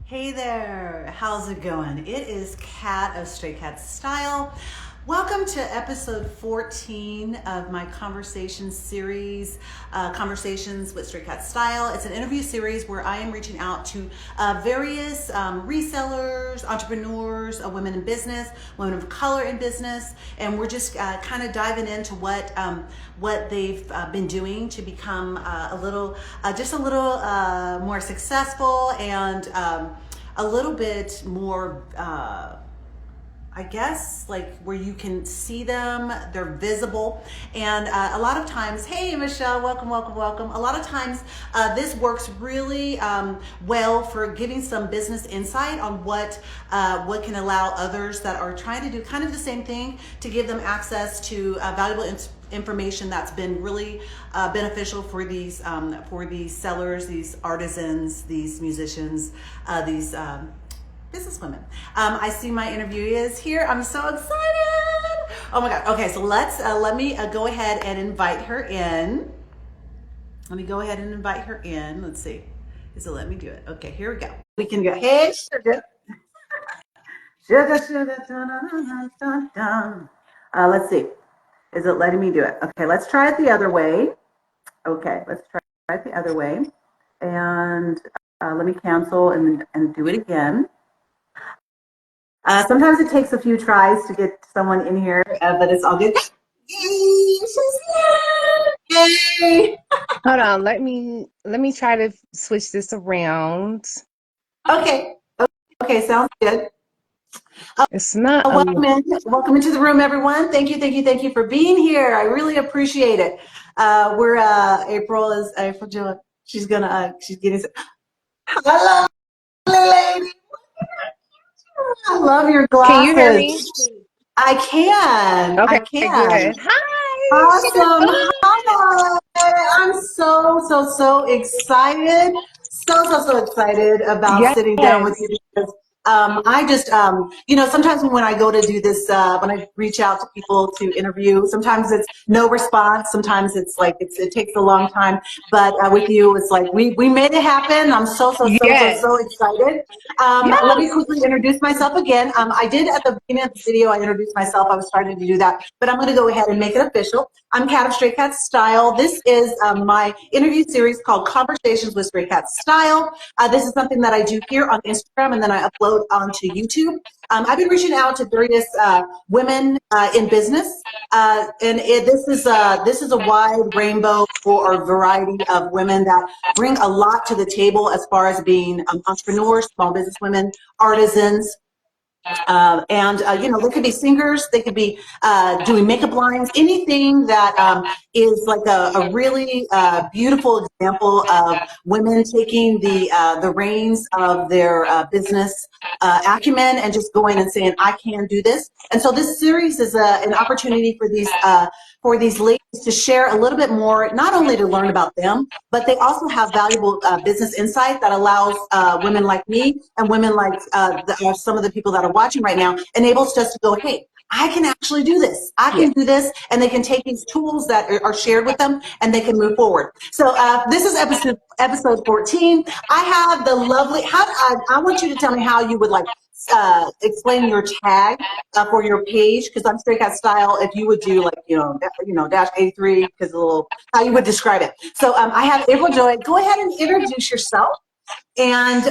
Hey there, how's it going? It is Kat of StrayKatStyle. Welcome to episode 14 of my conversation series, Conversations with StrayKatStyle. It's an interview series where I am reaching out to various resellers, entrepreneurs, women in business, women of color in business, and we're just kind of diving into what they've been doing to become just a little more successful and a little bit more, I guess, like where you can see them, they're visible. And a lot of times, hey, Michelle, welcome, welcome, welcome. A lot of times this works really well for giving some business insight on what can allow others that are trying to do kind of the same thing to give them access to valuable information that's been really beneficial for these sellers, these artisans, these musicians, these businesswomen. I see my interviewee is here. I'm so excited. Oh my God. Okay, so let me go ahead and invite her in. Let me go ahead and invite her in. Let's see. Is it let me do it? Okay, here we go. We can go. Hey, sugar. Sugar, sugar, dun, dun, dun, dun, dun. Let's see. Is it letting me do it? Okay, let's try it the other way. Okay, let's try it the other way. And let me cancel and do it again. Sometimes it takes a few tries to get someone in here, but it's all good. Yay! She's here! Yay! Hold on, let me try to switch this around. Okay. Okay, sounds good. It's not Welcome into the room, everyone. Thank you for being here. I really appreciate it. We're April Joy. She's getting. Hello, lady. I love your Can you hear me? glasses. I can. I Okay, can. good. Hi, Sugar Awesome. Food. Hi. I'm so excited. So excited about sitting down with Yes. you because sometimes when I go to do this, when I reach out to people to interview, sometimes it's no response. Sometimes it's like it takes a long time. But with you, it's like we made it happen. I'm so Yes. excited. Let me Yes. quickly introduce myself again. I did at the beginning of the video, I introduced myself. I was starting to do that, but I'm going to go ahead and make it official. I'm Kat of StrayKatStyle. This is my interview series called Conversations with StrayKatStyle. This is something that I do here on Instagram and then I upload onto YouTube. I've been reaching out to various women in business, this is a wide rainbow or variety of women that bring a lot to the table as far as being entrepreneurs, small business women, artisans, they could be singers, they could be doing makeup lines, anything that is like a really beautiful example of women taking the reins of their business acumen and just going and saying, I can do this. And so this series is an opportunity for these ladies to share a little bit more, not only to learn about them, but they also have valuable business insight that allows women like me and women like some of the people that are watching right now, enables us to go, hey, I can actually do this. I Yeah. can do this. And they can take these tools that are shared with them and they can move forward. So this is episode 14. I have the lovely, I want you to tell me how you would like explain your tag for your page, because I'm StrayKatStyle. If you would do like, dash 83, because a little, how you would describe it. So I have April Joy. Go ahead and introduce yourself. And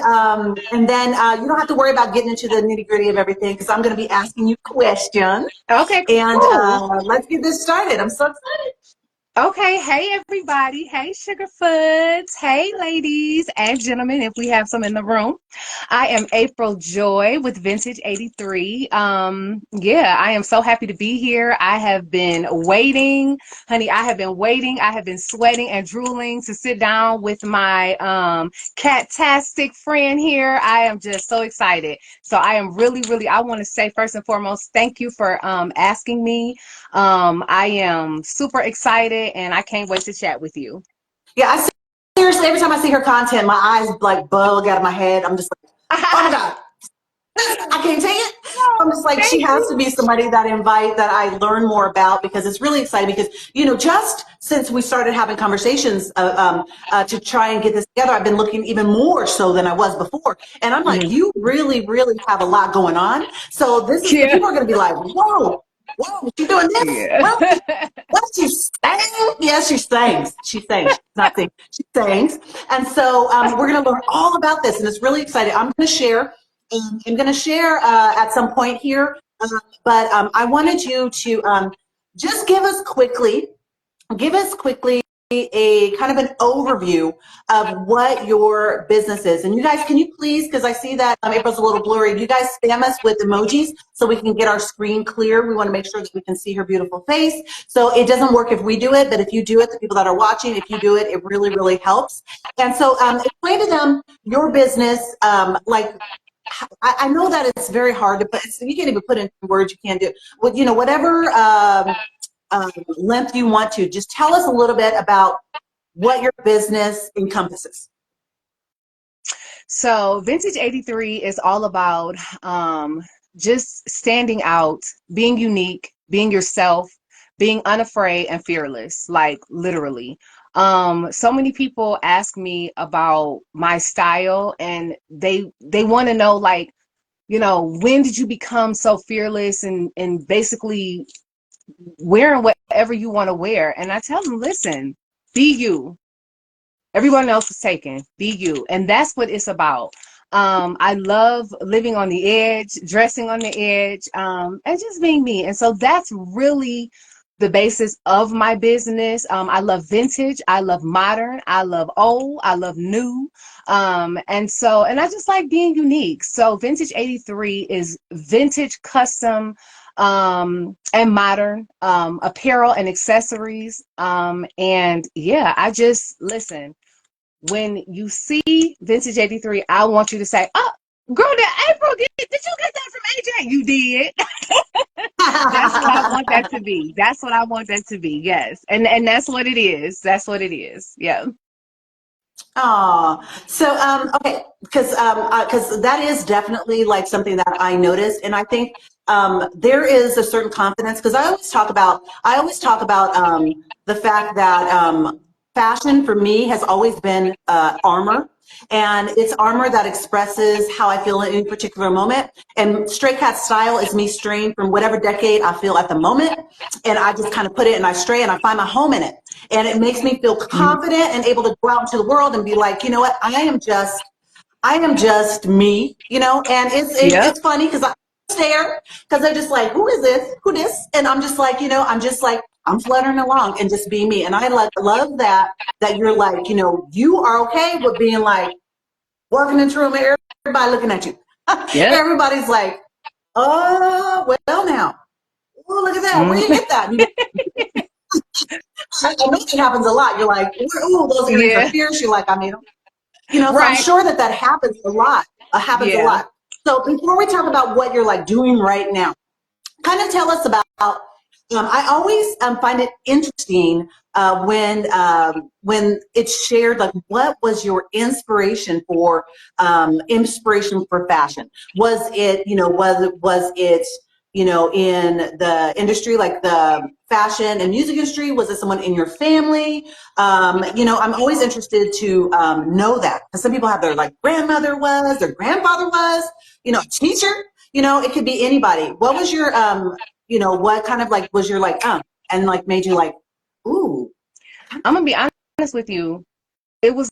then you don't have to worry about getting into the nitty gritty of everything because I'm going to be asking you questions. Okay, And cool. let's get this started. I'm so excited. Okay, hey everybody. Hey Sugar Foods. Hey ladies and gentlemen, if we have some in the room. I am April Joy with Vintage 83. Yeah, I am so happy to be here. I have been waiting, honey. I have been waiting. I have been sweating and drooling to sit down with my catastic friend here. I am just so excited. So I am really, I want to say first and foremost, thank you for asking me. I am super excited and I can't wait to chat with you. Yeah, seriously, every time I see her content, my eyes like bug out of my head. I'm just like, oh my God. I can't take it. I'm just Oh, like, she thank has to you. be somebody that I learn more about, because it's really exciting. Because, just since we started having conversations to try and get this together, I've been looking even more so than I was before. And I'm like, Mhm. you really, really have a lot going on. So this is, Yeah. people are going to be like, whoa, she doing this? Yeah. What she saying? Yes, she sings. She sings. She's not singing. She sings. And so we're going to learn all about this, and it's really exciting. I'm going to share at some point here, but I wanted you to just give us quickly a kind of an overview of what your business is. And you guys, can you please, because I see that April's a little blurry, you guys spam us with emojis so we can get our screen clear. We want to make sure that we can see her beautiful face. So it doesn't work if we do it, but if you do it, the people that are watching, if you do it, it really, really helps. And so explain to them your business, like, I know that it's very hard to put, you can't even put in words, you can't do it. Whatever length you want to, just tell us a little bit about what your business encompasses. So Vintage 83 is all about just standing out, being unique, being yourself, being unafraid and fearless, like literally. So many people ask me about my style, and they want to know, like, when did you become so fearless and basically wearing whatever you want to wear? And I tell them, listen, be you. Everyone else is taken. Be you. And that's what it's about. I love living on the edge, dressing on the edge, and just being me. And so that's really the basis of my business. I love vintage. I love modern. I love old. I love new. And I just like being unique. So Vintage 83 is vintage, custom, and modern apparel and accessories. And yeah, I just listen. When you see Vintage 83, I want you to say, "Oh, girl, that April, did you get that from AJ? You did." That's what I want that to be. That's what I want that to be. Yes. And that's what it is. That's what it is. Yeah. Oh, so okay, because that is definitely like something that I noticed, and I think there is a certain confidence, because I always talk about the fact that fashion for me has always been armor, and it's armor that expresses how I feel in any particular moment. And Stray Cat Style is me straying from whatever decade I feel at the moment, and I just kind of put it and I stray and I find my home in it. And it makes me feel Mhm. confident and able to go out into the world and be like, you know what, I am just me, and Yep. it's funny because I stare, because they're just like, who is this? Who this? And I'm just like, I'm just like, I'm fluttering along and just being me. And I like love that you're like, you are okay with being like walking into a room and everybody looking at you. Yep. Everybody's like, oh, well now. Oh, look at that. Where Mhm. you get that? I know it happens a lot. You're like, ooh, those earrings are Yeah. fierce. You're like, I mean, so I'm Right. sure that happens a lot. Happens a Yeah. lot. So before we talk about what you're like doing right now, kind of tell us about. I always find it interesting when it's shared. Like, what was your inspiration for fashion? Was it was it in the industry, like the fashion and music industry? Was it someone in your family? I'm always interested to know that, because some people have their like grandmother was, their grandfather was, a teacher. It could be anybody. What was your what kind of like was your like and like made you like, ooh. I'm gonna be honest with you. It was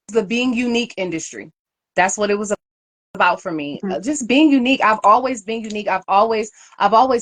the being unique industry. That's what it was about for me. Mhm. Just being unique. I've always been unique. I've always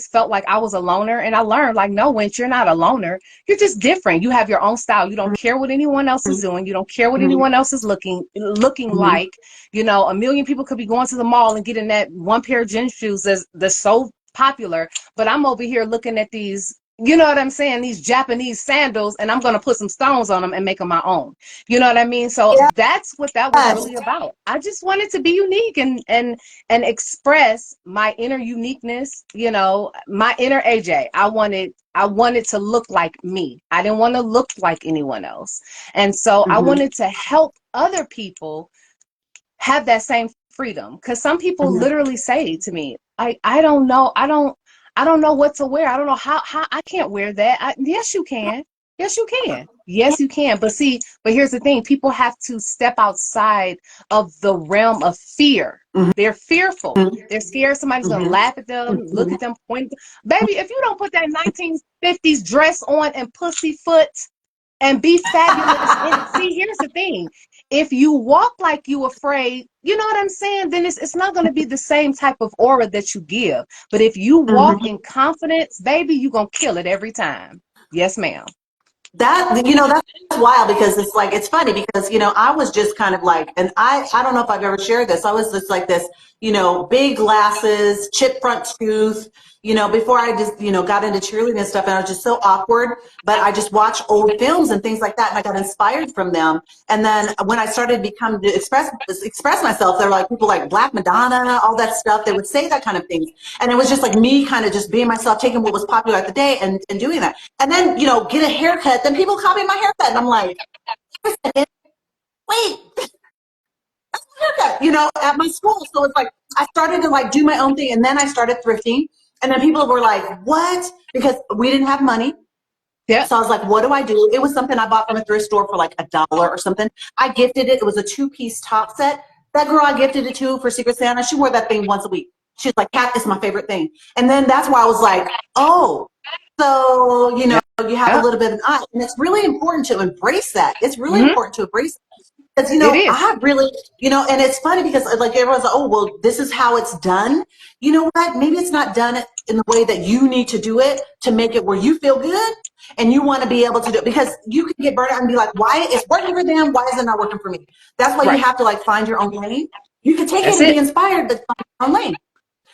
felt like I was a loner, and I learned, like, no, Winch, you're not a loner. You're just different. You have your own style. You don't care what anyone else is doing. You don't care what Mhm. anyone else is looking Mhm. like. A million people could be going to the mall and getting that one pair of gym shoes that's so popular, but I'm over here looking at these, you know what I'm saying, these Japanese sandals, and I'm going to put some stones on them and make them my own. You know what I mean? So that's what that was Yes. really about. I just wanted to be unique and express my inner uniqueness, my inner AJ. I wanted to look like me. I didn't want to look like anyone else. And so I Mhm. wanted to help other people have that same freedom. Because some people literally say to me, I don't know. I don't know what to wear. I don't know how I can't wear that. Yes, you can. Yes, you can. Yes, you can. But see, but here's the thing. People have to step outside of the realm of fear. They're fearful. They're scared somebody's going to laugh at them, look at them, point. Baby, if you don't put that 1950s dress on and pussyfoot and be fabulous. And see, here's the thing. If you walk like you afraid, you know what I'm saying? Then it's not going to be the same type of aura that you give. But if you walk in confidence, baby, you're going to kill it every time. Yes, ma'am. That, that's wild, because it's like, it's funny because, I was just kind of like, and I don't know if I've ever shared this. I was just like this, big glasses, chip front tooth, before I just, got into cheerleading and stuff, and I was just so awkward, but I just watched old films and things like that, and I got inspired from them. And then when I started to express myself, there were like people like Black Madonna, all that stuff. They would say that kind of things. And it was just like me kind of just being myself, taking what was popular at the day and doing that. And then, get a haircut, then people copy my haircut. And I'm like, wait a second, wait, haircut, at my school. So it's like, I started to like do my own thing, and then I started thrifting. And then people were like, what? Because we didn't have money. Yeah. So I was like, what do I do? It was something I bought from a thrift store for like $1 or something. I gifted it. It was a 2-piece top set. That girl I gifted it to for Secret Santa, she wore that thing once a week. She's like, Kat, it's my favorite thing. And then that's why I was like, oh, so, you have a little bit of an eye. And it's really important to embrace that. It's really important to embrace that. Because, I really, and it's funny because like everyone's like, oh, well, this is how it's done. You know what? Maybe it's not done in the way that you need to do it to make it where you feel good and you want to be able to do it, because you can get burned out and be like, why is it working for them? Why is it not working for me? That's why you have to like find your own lane. You can take it and be inspired, but find your own lane.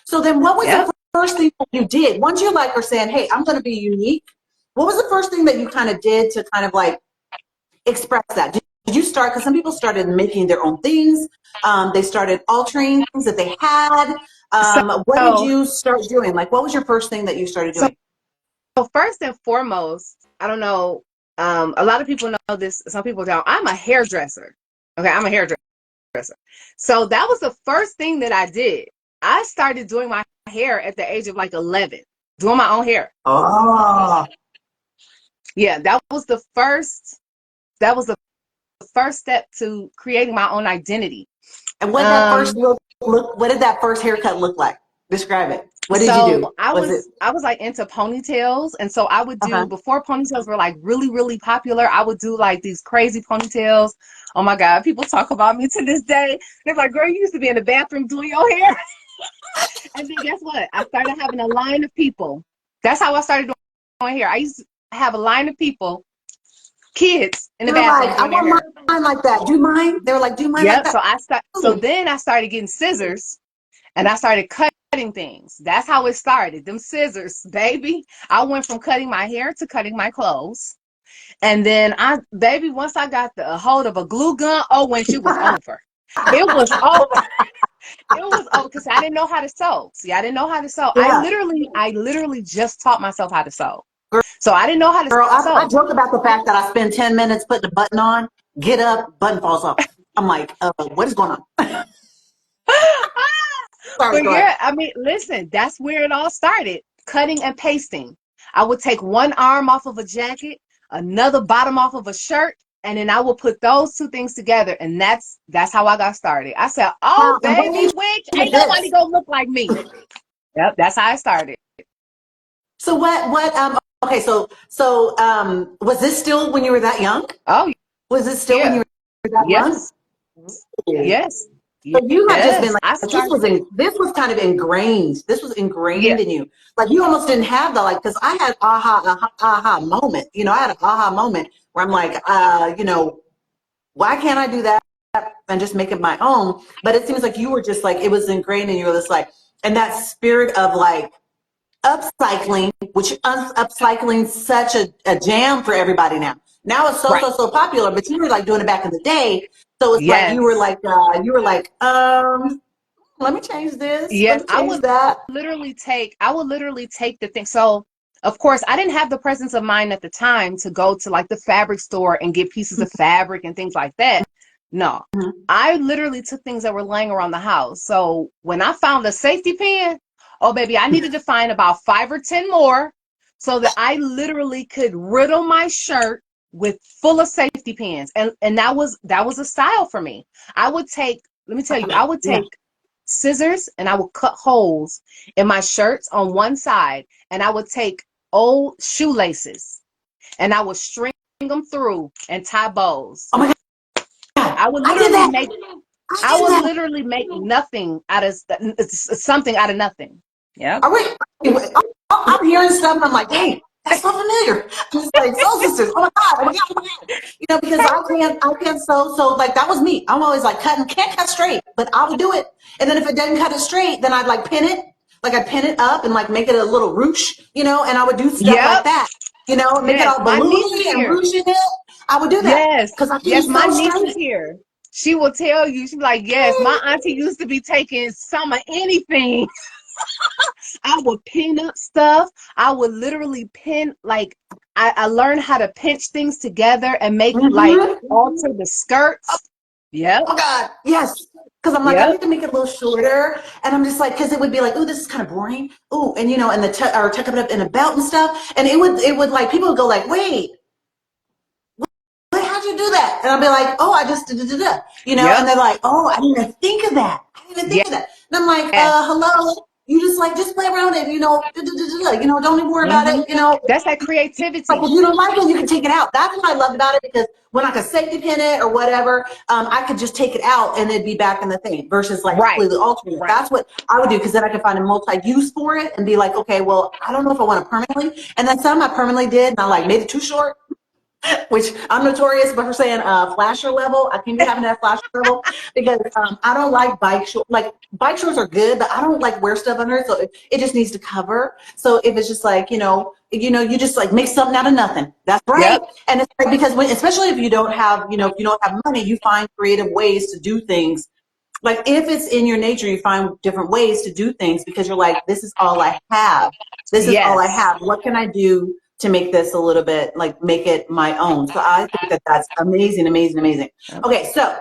So then what was the first thing that you did? Once you like were saying, hey, I'm going to be unique. What was the first thing that you kind of did to kind of like express that? Did you start, because some people started making their own things. They started altering things that they had. What did you start doing? Like, what was your first thing that you started doing? So first and foremost, I don't know, a lot of people know this, some people don't. I'm a hairdresser. Okay, I'm a hairdresser. So that was the first thing that I did. I started doing my hair at the age of like 11, doing my own hair. Oh. Yeah, that was the first step to creating my own identity. And what did that first haircut look like? Describe it. What did you do? I was like into ponytails, and so I would do before ponytails were like really, really popular. I would do like these crazy ponytails. Oh my God, people talk about me to this day. They're like, girl, you used to be in the bathroom doing your hair. And then guess what? I started having a line of people. That's how I started doing hair. I used to have a line of people, kids in the bathroom. Like, I want mine like that. Do mine? They were like, do mine like that. So then I started getting scissors, and I started cutting things. That's how it started. Them scissors, baby. I went from cutting my hair to cutting my clothes. And then once I got the hold of a glue gun, when she was over. It was over. It was over because I didn't know how to sew. See, I didn't know how to sew. Yeah. I literally just taught myself how to sew. So I didn't know how to sew. I joke about the fact that I spend 10 minutes putting a button on, get up, button falls off. I'm like, what is going on? But yeah, I mean, listen, that's where it all started. Cutting and pasting. I would take one arm off of a jacket, another bottom off of a shirt, and then I will put those two things together, and that's how I got started. I said, "Oh, baby, witch, ain't nobody gonna look like me." Yep, that's how I started. So okay, so was this still when you were that young? Oh, was it still when you were that young? Yes. So you had just been like, this was kind of ingrained. This was ingrained in you. Like you almost didn't have the because I had aha moment. I had an aha moment where I'm like, why can't I do that and just make it my own? But it seems like you were just like, it was ingrained in you. It was like, and that spirit of like upcycling, which upcycling such a jam for everybody now. Now it's so popular, but you were like doing it back in the day. So it's like you were like, let me change this. Yes, I would literally take the thing. So of course I didn't have the presence of mind at the time to go to like the fabric store and get pieces of fabric and things like that. No. Mhm. I literally took things that were laying around the house. So when I found the safety pin, oh baby, I needed to find about 5 or 10 more so that I literally could riddle my shirt with full of safety pins. And that was a style for me. I would take, let me tell you, I would Yeah. take scissors and I would cut holes in my shirts on one side, and I would take old shoelaces and I would string them through and tie bows. Oh my God. I would I did literally that. make I I did would that. literally make nothing out of something out of nothing. Yep. Are we, I'm hearing stuff and I'm like, dang, that's so familiar. I'm just like, soul sisters. Oh my God. Oh my God. Oh my God. You know, because I can't sew. So like, that was me. I'm always like can't cut straight, but I would do it. And then if it doesn't cut it straight, then I'd like pin it. Like I'd pin it up and like make it a little ruche, you know, and I would do stuff like Yep. that, you know, make it Yes. all My niece is balloony and here. ruching it. I would do that Yes. because I Yes. couldn't My sew niece is straight. here. She will tell you. She's like, yes, my auntie used to be taking some of anything. I would pin up stuff. I would literally pin, like, I learned how to pinch things together and make, like, Mm-hmm. alter the skirts. Yep. Oh God, yes. Because I'm like, I Yep. need to make it a little shorter, and I'm just like, because it would be like, ooh, this is kind of boring. Ooh, and you know, and or tuck it up in a belt and stuff, and it would like people would go like, wait, how'd you do that? And I'll be like, oh, I just da, you know, and Yep. they're like, oh, I didn't even think of that. I didn't even think of that. And I'm like, Yes. hello, you just play around it, you know, you know, don't even worry about Hmm. it, you know. That's that Like creativity. if you don't like it, you can take it out. That's what I loved about it because when I could safety pin it or whatever, I could just take it out and it'd be back in the thing versus like Right. completely altering it. Right. That's what I would do because then I could find a multi-use for it and be like, okay, well, I don't know if I want it permanently. And then some I permanently did and I like made it too short, which I'm notorious for saying flasher level. I can't be having that flasher level because I don't like bike shorts. Like bike shorts are good, but I don't like wear stuff under it, so it just needs to cover. So if it's just like you just like make something out of nothing. That's right. Yep. And it's like because especially if you don't have if you don't have money, you find creative ways to do things. Like if it's in your nature, you find different ways to do things because you're like, this is all I have. This is all I Yes. have. What can I do to make this a little bit like make it my own? So I think that that's amazing, amazing, amazing. Yep. Okay, so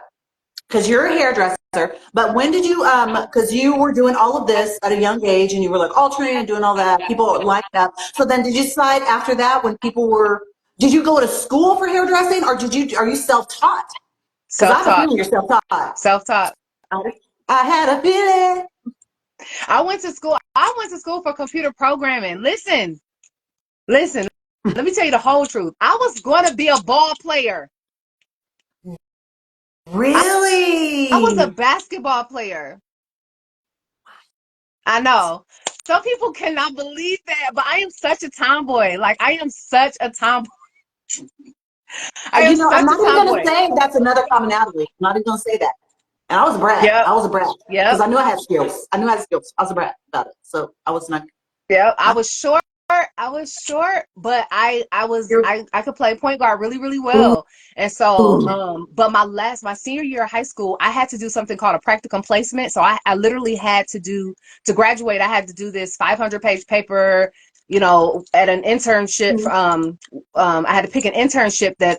because you're a hairdresser, but when did you because you were doing all of this at a young age and you were like all trained and doing all that, people lined up. So then did you decide after that when people were did you go to school for hairdressing or are you self-taught? Because I have a Self-taught. feeling you're self-taught. Self-taught. I had a feeling. I went to school for computer programming. Listen. Let me tell you the whole truth. I was going to be a ball player. I was a Really? basketball player. I know. Some people cannot believe that, but I am such a tomboy. Like I am such a tomboy. I am I'm such a not even gonna tomboy. say that's another commonality. I'm not even gonna say that. And I was a brat. Yep. I was a brat because Yep. I knew I had skills. I knew I had skills. I was a brat about it. So I was not. Yep. I I, was short. I was short, but you're, I could play point guard really, really ooh, well. And so ooh. but my senior year of high school, I had to do something called a practicum placement. So I literally had to graduate, I had to do this 500-page paper, at an internship. I had to pick an internship that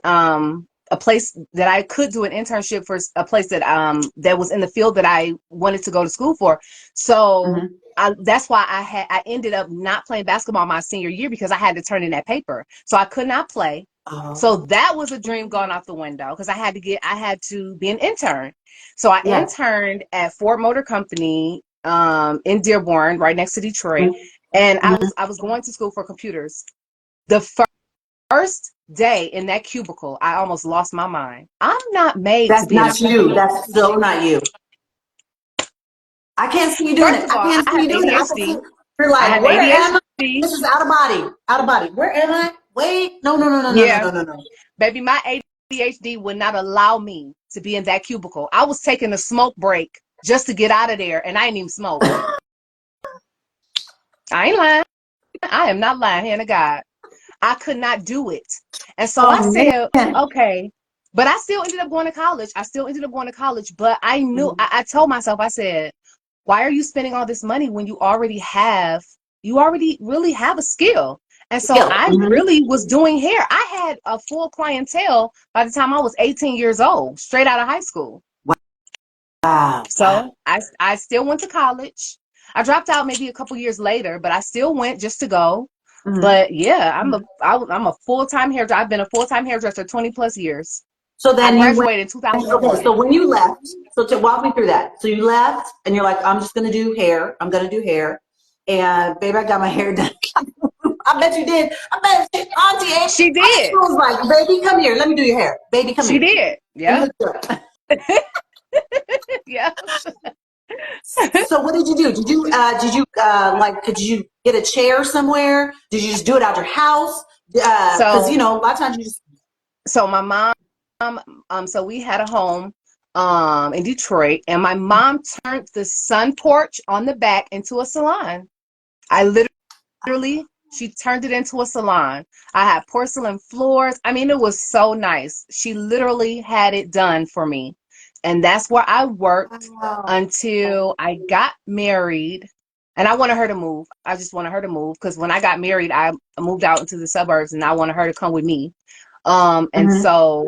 a place that I could do an internship for, a place that was in the field that I wanted to go to school for. So Mm-hmm. that's why I ended up not playing basketball my senior year because I had to turn in that paper. So I could not play. So Oh, that was a dream gone out the window because I had to be an intern. So I yeah. interned at Ford Motor Company in Dearborn, right next to Detroit. And Mm-hmm. I was going to school for computers. The first day in that cubicle, I almost lost my mind. I'm not made to That's be in a not you. computer. That's so not you. I can't see you doing First it. of I all, can't I see you have doing it. I can see ADHD. you're I like, have where am I? ADHD. This is out of body. Out of body. Where am I? Wait. No, no, no, no, no, no, Yeah. no, no, no. Baby, my ADHD would not allow me to be in that cubicle. I was taking a smoke break just to get out of there, and I didn't even smoke. I ain't lying. I am not lying, hand to God. I could not do it. And so I Oh said, man. okay. But I still ended up going to college. But I knew, I told myself, I said, why are you spending all this money when you already really have a skill? And so Skill. I Mhm. really was doing hair. I had a full clientele by the time I was 18 years old, straight out of high school. Wow. Wow. So I still went to college. I dropped out maybe a couple years later, but I still went just to go. Mhm. But yeah, I'm a full-time hairdresser. I've been a full-time hairdresser 20 plus years. So I then you went. graduated in Okay. 2001. So when you left, so to walk me through that. So you left, and you're like, I'm just gonna do hair. I'm gonna do hair. And baby, I got my hair done. I bet you did. I bet She Auntie did. was like, baby, come here. Let me do your hair. Baby, come She here. did. Let me Yep. hook you up. Yeah. So what did you do? Like could you get a chair somewhere? Did you just do it out your house? Because So a lot of times you just so my mom so we had a home in Detroit, and my mom turned the sun porch on the back into a salon. I literally she turned it into a salon. I had porcelain floors. I mean, it was so nice. She literally had it done for me. And that's where I worked wow. until I got married. And I wanted her to move. I just wanted her to move because when I got married, I moved out into the suburbs and I wanted her to come with me. And Hmm. so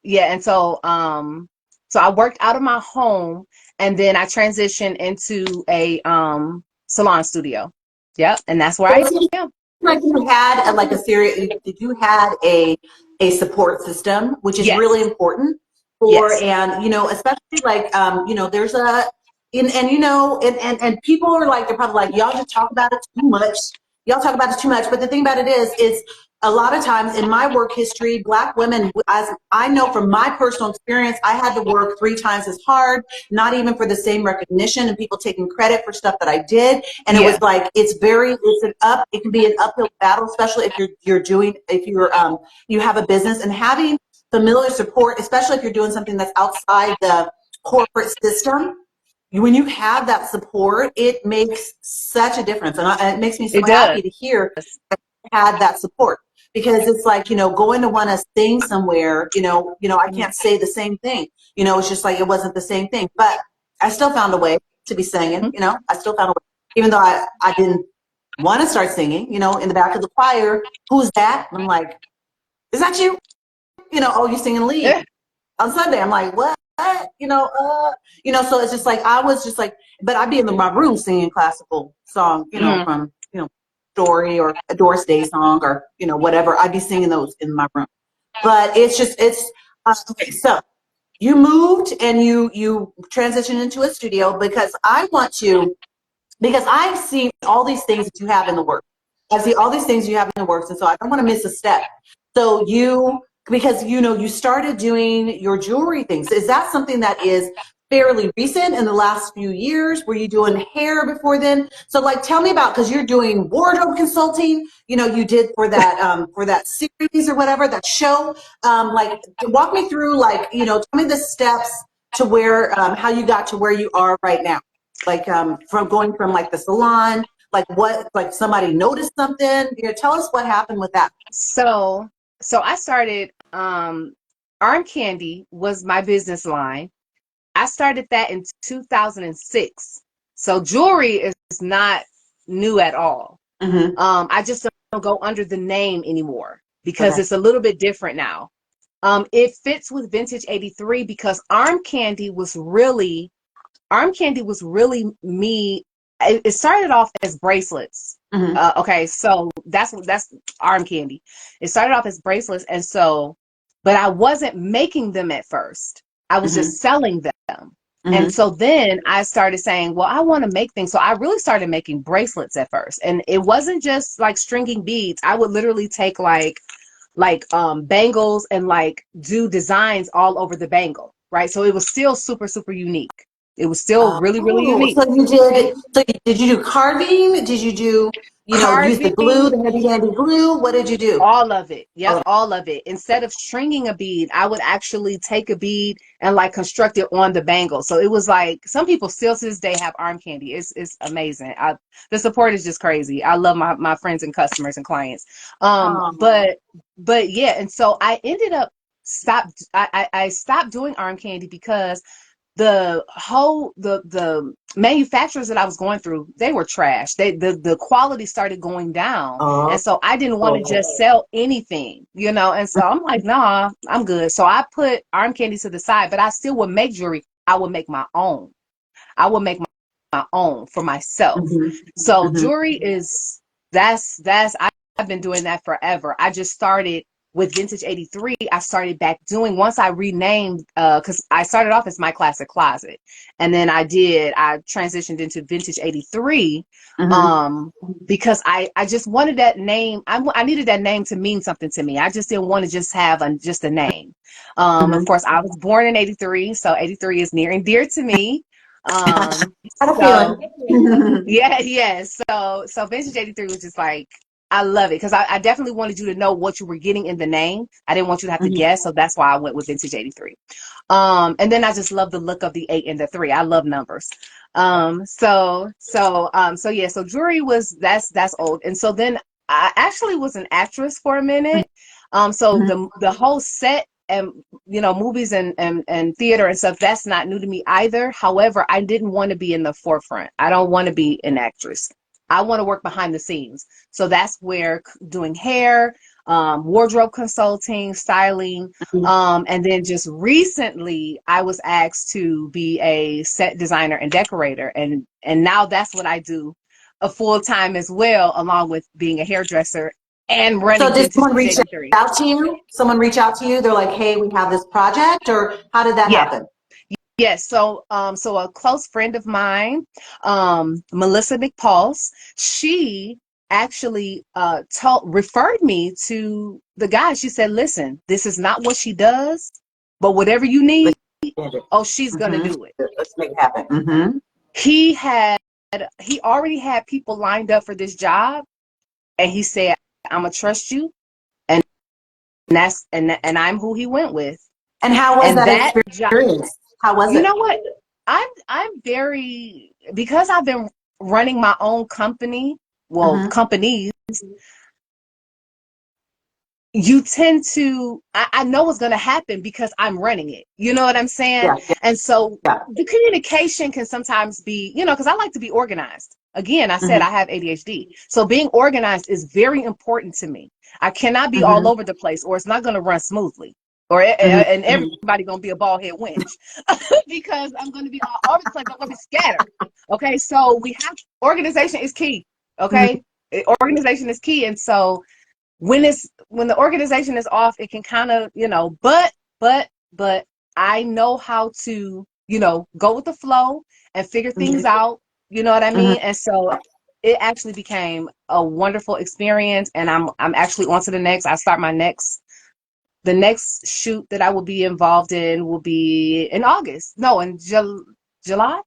yeah, and so I worked out of my home, and then I transitioned into a salon studio. Yep, and that's where So I it seems am. like you had like a serious, you had a support system, which is really Yes, important for, yes, and especially like there's a and people are like, they're probably like, y'all just talk about it too much. Y'all talk about it too much. But the thing about it is a lot of times in my work history, Black women, as I know from my personal experience, I had to work 3 times as hard, not even for the same recognition and people taking credit for stuff that I did. And it was yeah, like, it can be an uphill battle, especially if you have a business, and having familiar support, especially if you're doing something that's outside the corporate system. When you have that support, it makes such a difference. And it makes me so it does. happy to hear that you had that support, because it's like, going to want to sing somewhere, I can't say the same thing. It's just like, it wasn't the same thing, but I still found a way to be singing, Mhm. I still found a way, even though I didn't want to start singing, in the back of the choir. Who's that? And I'm like, is that you? Oh, you singing lead Yeah, on Sunday. I'm like, what? So it's just like, I was just like, but I'd be in my room singing classical song, mhm. from, Story or a Doris Day song, or, whatever. I'd be singing those in my room. But okay. So you moved and you transitioned into a studio, because I've seen all these things that you have in the works. I see all these things you have in the works, and so I don't want to miss a step. So because you started doing your jewelry things. Is that something that is fairly recent in the last few years? Were you doing hair before then? So like, tell me about, because you're doing wardrobe consulting. You did for that series or whatever, that show. Like, walk me through, like, tell me the steps to where how you got to where you are right now, like from going from like the salon, like what, like somebody noticed something, tell us what happened with that. So so I started Arm Candy was my business line. I started that in 2006. So jewelry is not new at all. Mm-hmm. I just don't go under the name anymore because Okay. it's a little bit different now. It fits with Vintage 83 because Arm Candy was really me. It started off as bracelets. Mm-hmm. Okay, so that's Arm Candy. It started off as bracelets, and so, but I wasn't making them at first. I was Mm-hmm. just selling them. And Mm-hmm. so then I started saying, well, I want to make things. So I really started making bracelets at first. And it wasn't just like stringing beads. I would literally take bangles and like do designs all over the bangle, right? So it was still super, super unique. It was still really, really Oh, unique. did you do carving? Did you do, use the glue, Carving, the heavy handy glue? What did you do? all of it. All Yep, of all of it. Instead of stringing a bead, I would actually take a bead and like construct it on the bangle. So it was like some people still to this day have Arm Candy. It's amazing. The support is just crazy. I love my friends and customers and clients. Um, Oh. but but yeah, and so I ended up stopped. I stopped doing Arm Candy because the manufacturers that I was going through, they were trash. The quality started going down. Oh, And so I didn't want to just sell anything, and so I'm like, nah, I'm good. So I put arm candy to the side, but I still would make jewelry. I would make my own. I would make my own for myself. So jewelry is I've been doing that forever. I just started with Vintage 83. I started back doing, once I renamed, because I started off as My Classic Closet, and then I transitioned into Vintage 83, because I just wanted that name. I needed that name to mean something to me. I just didn't want to just have just a name. Of course, I was born in 83, so 83 is near and dear to me. I had a So feeling. yeah. So Vintage 83 was just like, I love it because I definitely wanted you to know what you were getting in the name. I didn't want you to have to guess, so that's why I went with Vintage 83. And then I just love the look of the 8 and the 3. I love numbers. Yeah, so jewelry that's old. And so then I actually was an actress for a minute. So the whole set and movies and theater and stuff, that's not new to me either. However, I didn't want to be in the forefront. I don't want to be an actress. I want to work behind the scenes. So that's where doing hair, wardrobe consulting, styling, and then just recently I was asked to be a set designer and decorator, and now that's what I do a full time as well, along with being a hairdresser and running So did Vintage someone reach 83. out to you? Someone reach out to you? They're like, hey, we have this project, or how did that Yes. happen? Yes, so a close friend of mine, Melissa McPulse, she actually referred me to the guy. She said, "Listen, this is not what she does, but whatever you need, oh, she's gonna do it." Let's make it happen. He already had people lined up for this job, and he said, "I'm gonna trust you," and I'm who he went with. And how was And that that job, experience? How was you it? know what? I'm very, because I've been running my own company, companies, you tend to, I know what's going to happen because I'm running it. You know what I'm saying? Yeah, yeah, And so yeah. the communication can sometimes be, because I like to be organized. Again, I said I have ADHD. So being organized is very important to me. I cannot be all over the place, or it's not going to run smoothly. And everybody going to be a bald head winch because I'm going to be all over the place. I'm going to be scattered. Okay. So organization is key. Okay. Organization is key. And so when the organization is off, it can kind of, but I know how to, go with the flow and figure things out. You know what I mean? And so it actually became a wonderful experience, and I'm actually on to the next. I start the next shoot that I will be involved in will be in August. No, in July.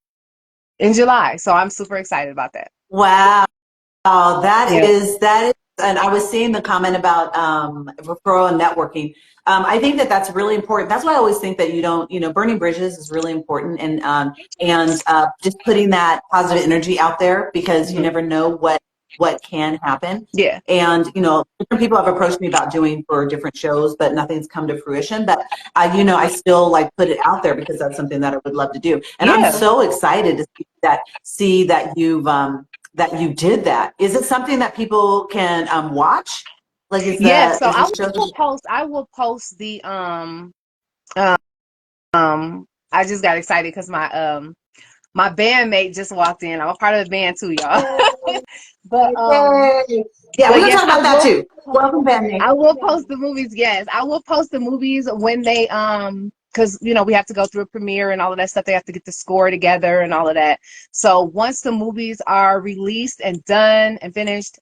In July. So I'm super excited about that. Wow. That Yeah. is, and I was seeing the comment about referral and networking. I think that that's really important. That's why I always think that you don't, burning bridges is really important, and just putting that positive energy out there, because you never know what can happen. Yeah. And different people have approached me about doing for different shows, but nothing's come to fruition. But I still like put it out there because that's something that I would love to do. And I'm so excited to see that you did that. Is it something that people can watch? Like, So is the show? I will post the I just got excited because my bandmate just walked in. I'm a part of the band too, y'all. but Yay. Yeah, we're gonna yes, talk about that too. Welcome, Benny. I will post the movies. Yes, I will post the movies when they because we have to go through a premiere and all of that stuff. They have to get the score together and all of that. So once the movies are released and done and finished,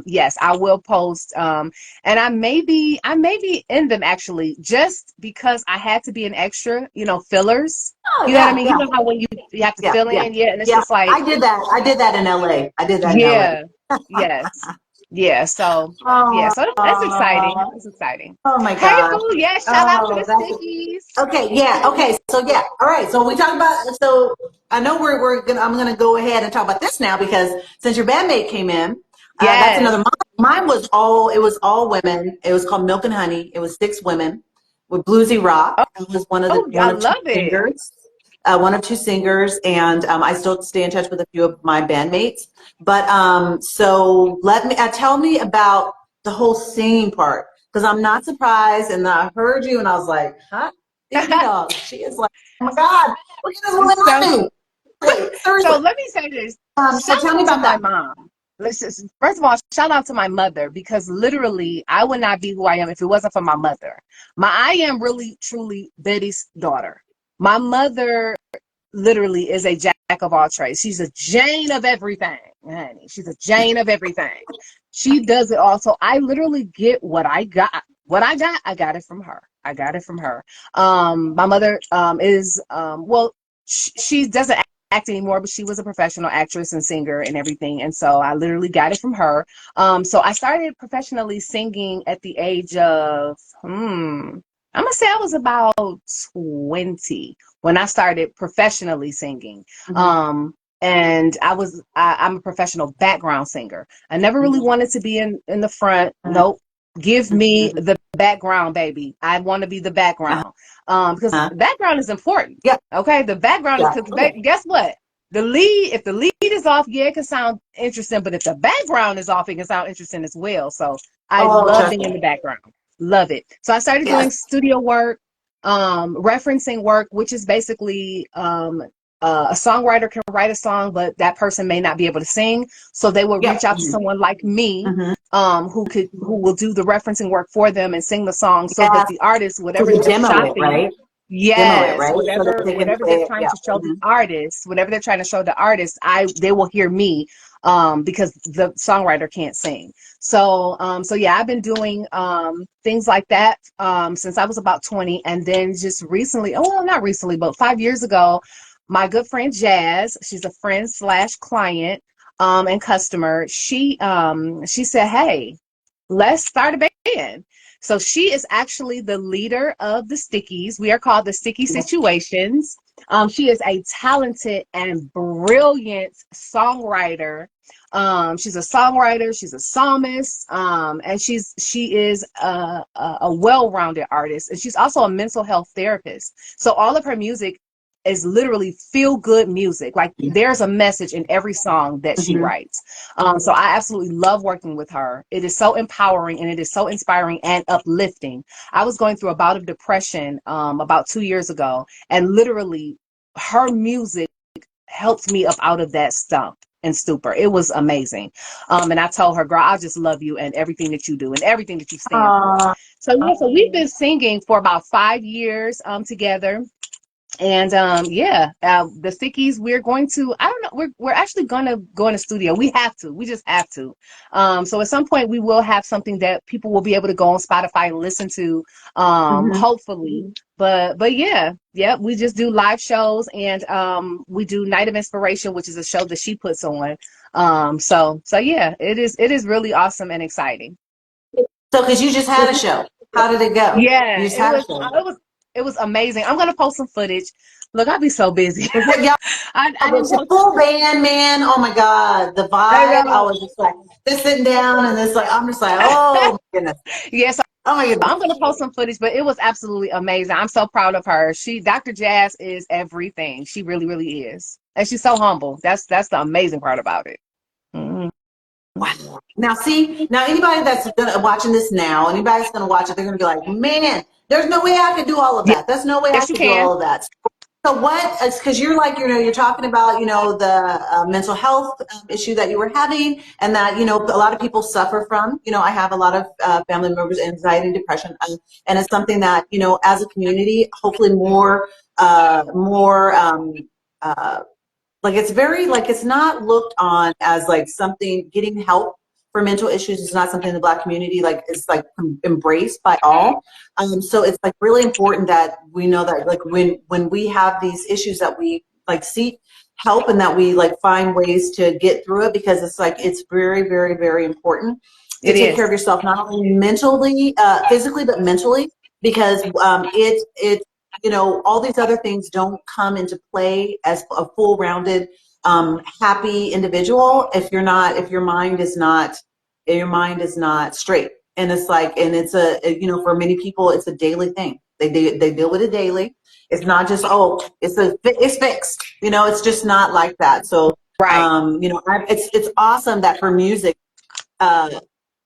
yes, I will post. And I may be in them actually, just because I had to be an extra. Fillers. Oh, You know what I yeah, mean? yeah, You know how when you have to yeah, fill yeah, in, yeah, and it's yeah. just like, I did that. I did that in LA. I did that in LA. yeah, yes, yeah. So yeah, Oh, so that's exciting. It's exciting. oh my Hey, gosh. boo, yeah, shout out to Oh, the that's stickies. okay. Yeah. Okay. So yeah. All right. So we talked about. So I know I'm gonna go ahead and talk about this now, because since your bandmate came in, that's Yes. another. Mine was all. It was all women. It was called Milk and Honey. It was 6 women with bluesy rock. It was one Oh, I of two love it. singers. one or two singers, and I still stay in touch with a few of my bandmates. But so tell me about the whole singing part, because I'm not surprised, and I heard you, and I was like, huh? Dingy dog. She is like, oh my God, look at this woman So, running. Wait, so seriously. let me say this. So Shout tell me out to about my that. mom. First of all, shout out to my mother, because literally I would not be who I am if it wasn't for my mother. I am really, truly Betty's daughter. My mother literally is a jack of all trades. She's a Jane of everything, honey. She's a Jane of everything. She does it all. So I literally get what I got. What I got it from her. I got it from her. My mother is well, she doesn't act anymore, but she was a professional actress and singer and everything. And so I literally got it from her. So I started professionally singing at the age of I'm gonna say I was about 20 when I started professionally singing. And I'm a professional background singer. I never really wanted to be in the front. Nope. Give me the background, baby. I want to be the background. Because the background is important. Yeah. Okay. The background is because guess what? If the lead is off, yeah, it can sound interesting, but if the background is off, it can sound interesting as well. So I love being in the background. Love it. So I started doing studio work, referencing work, which is basically a songwriter can write a song, but that person may not be able to sing. So they will reach out to someone like me, who will do the referencing work for them and sing the song so that the artist, whatever they're shopping, whatever they're trying to show the artist, whatever they're trying to show the artist, they will hear me, because the songwriter can't sing. So yeah, I've been doing things like that since I was about 20, and then just recently, not recently, but 5 years ago, my good friend Jazz, she's a friend slash client and customer. She said, "Hey, let's start a band." So she is actually the leader of the Stickies. We are called the Sticky Situations. She is a talented and brilliant songwriter. She's a songwriter, she's a psalmist, and she is a well-rounded artist, and she's also a mental health therapist. So all of her music is literally feel-good music. Like there's a message in every song that she writes. So I absolutely love working with her. It is so empowering, and it is so inspiring and uplifting. I was going through a bout of depression about 2 years ago, and literally her music helped me up out of that stump and stupor. It was amazing. And I told her, girl, I just love you and everything that you do and everything that you stand for. So yeah, so we've been singing for about 5 years together. And the Stickies, we're going to, I don't know, we're actually going to go in the studio. We just have to. So at some point we will have something that people will be able to go on Spotify and listen to, hopefully. But yeah, we just do live shows, and we do Night of Inspiration, which is a show that she puts on. So yeah, it is really awesome and exciting. So, because you just had a show, how did it go? Yeah, You just had a show. it was amazing. I'm gonna post some footage. Look, I'll be so busy. Yeah, I didn't the post. full band, man. Oh my God, the I vibe. I know. was just like, this sitting down, and it's like, I'm just like, oh my goodness, Yes, oh my goodness. I'm gonna post some footage, but it was absolutely amazing. I'm so proud of her. Dr. Jazz is everything. She really, really is, and she's so humble. That's the amazing part about it. Mhm. Wow. Now, see, now anybody that's watching this now, anybody that's going to watch it, they're going to be like, man, there's no way I could do all of that. There's no way I Yes, you could do can. all of that. So what, it's because you're like, you're talking about, the mental health issue that you were having, and that, a lot of people suffer from. I have a lot of family members, anxiety and depression. And it's something that, as a community, hopefully uh, like it's very, like, it's not looked on as like something. Getting help for mental issues is not something in the Black community like is like embraced by all. So it's like really important that we know that, like, when we have these issues, that we like seek help, and that we like find ways to get through it, because it's like, it's very, very, very important to take care of yourself, not only mentally, physically, but mentally, because all these other things don't come into play as a full rounded, happy individual if your mind is not straight. And it's like, and it's for many people, it's a daily thing. They deal with it daily. It's not just, oh, it's fixed. You know, it's just not like that. So, Right. you know, it's awesome that her music has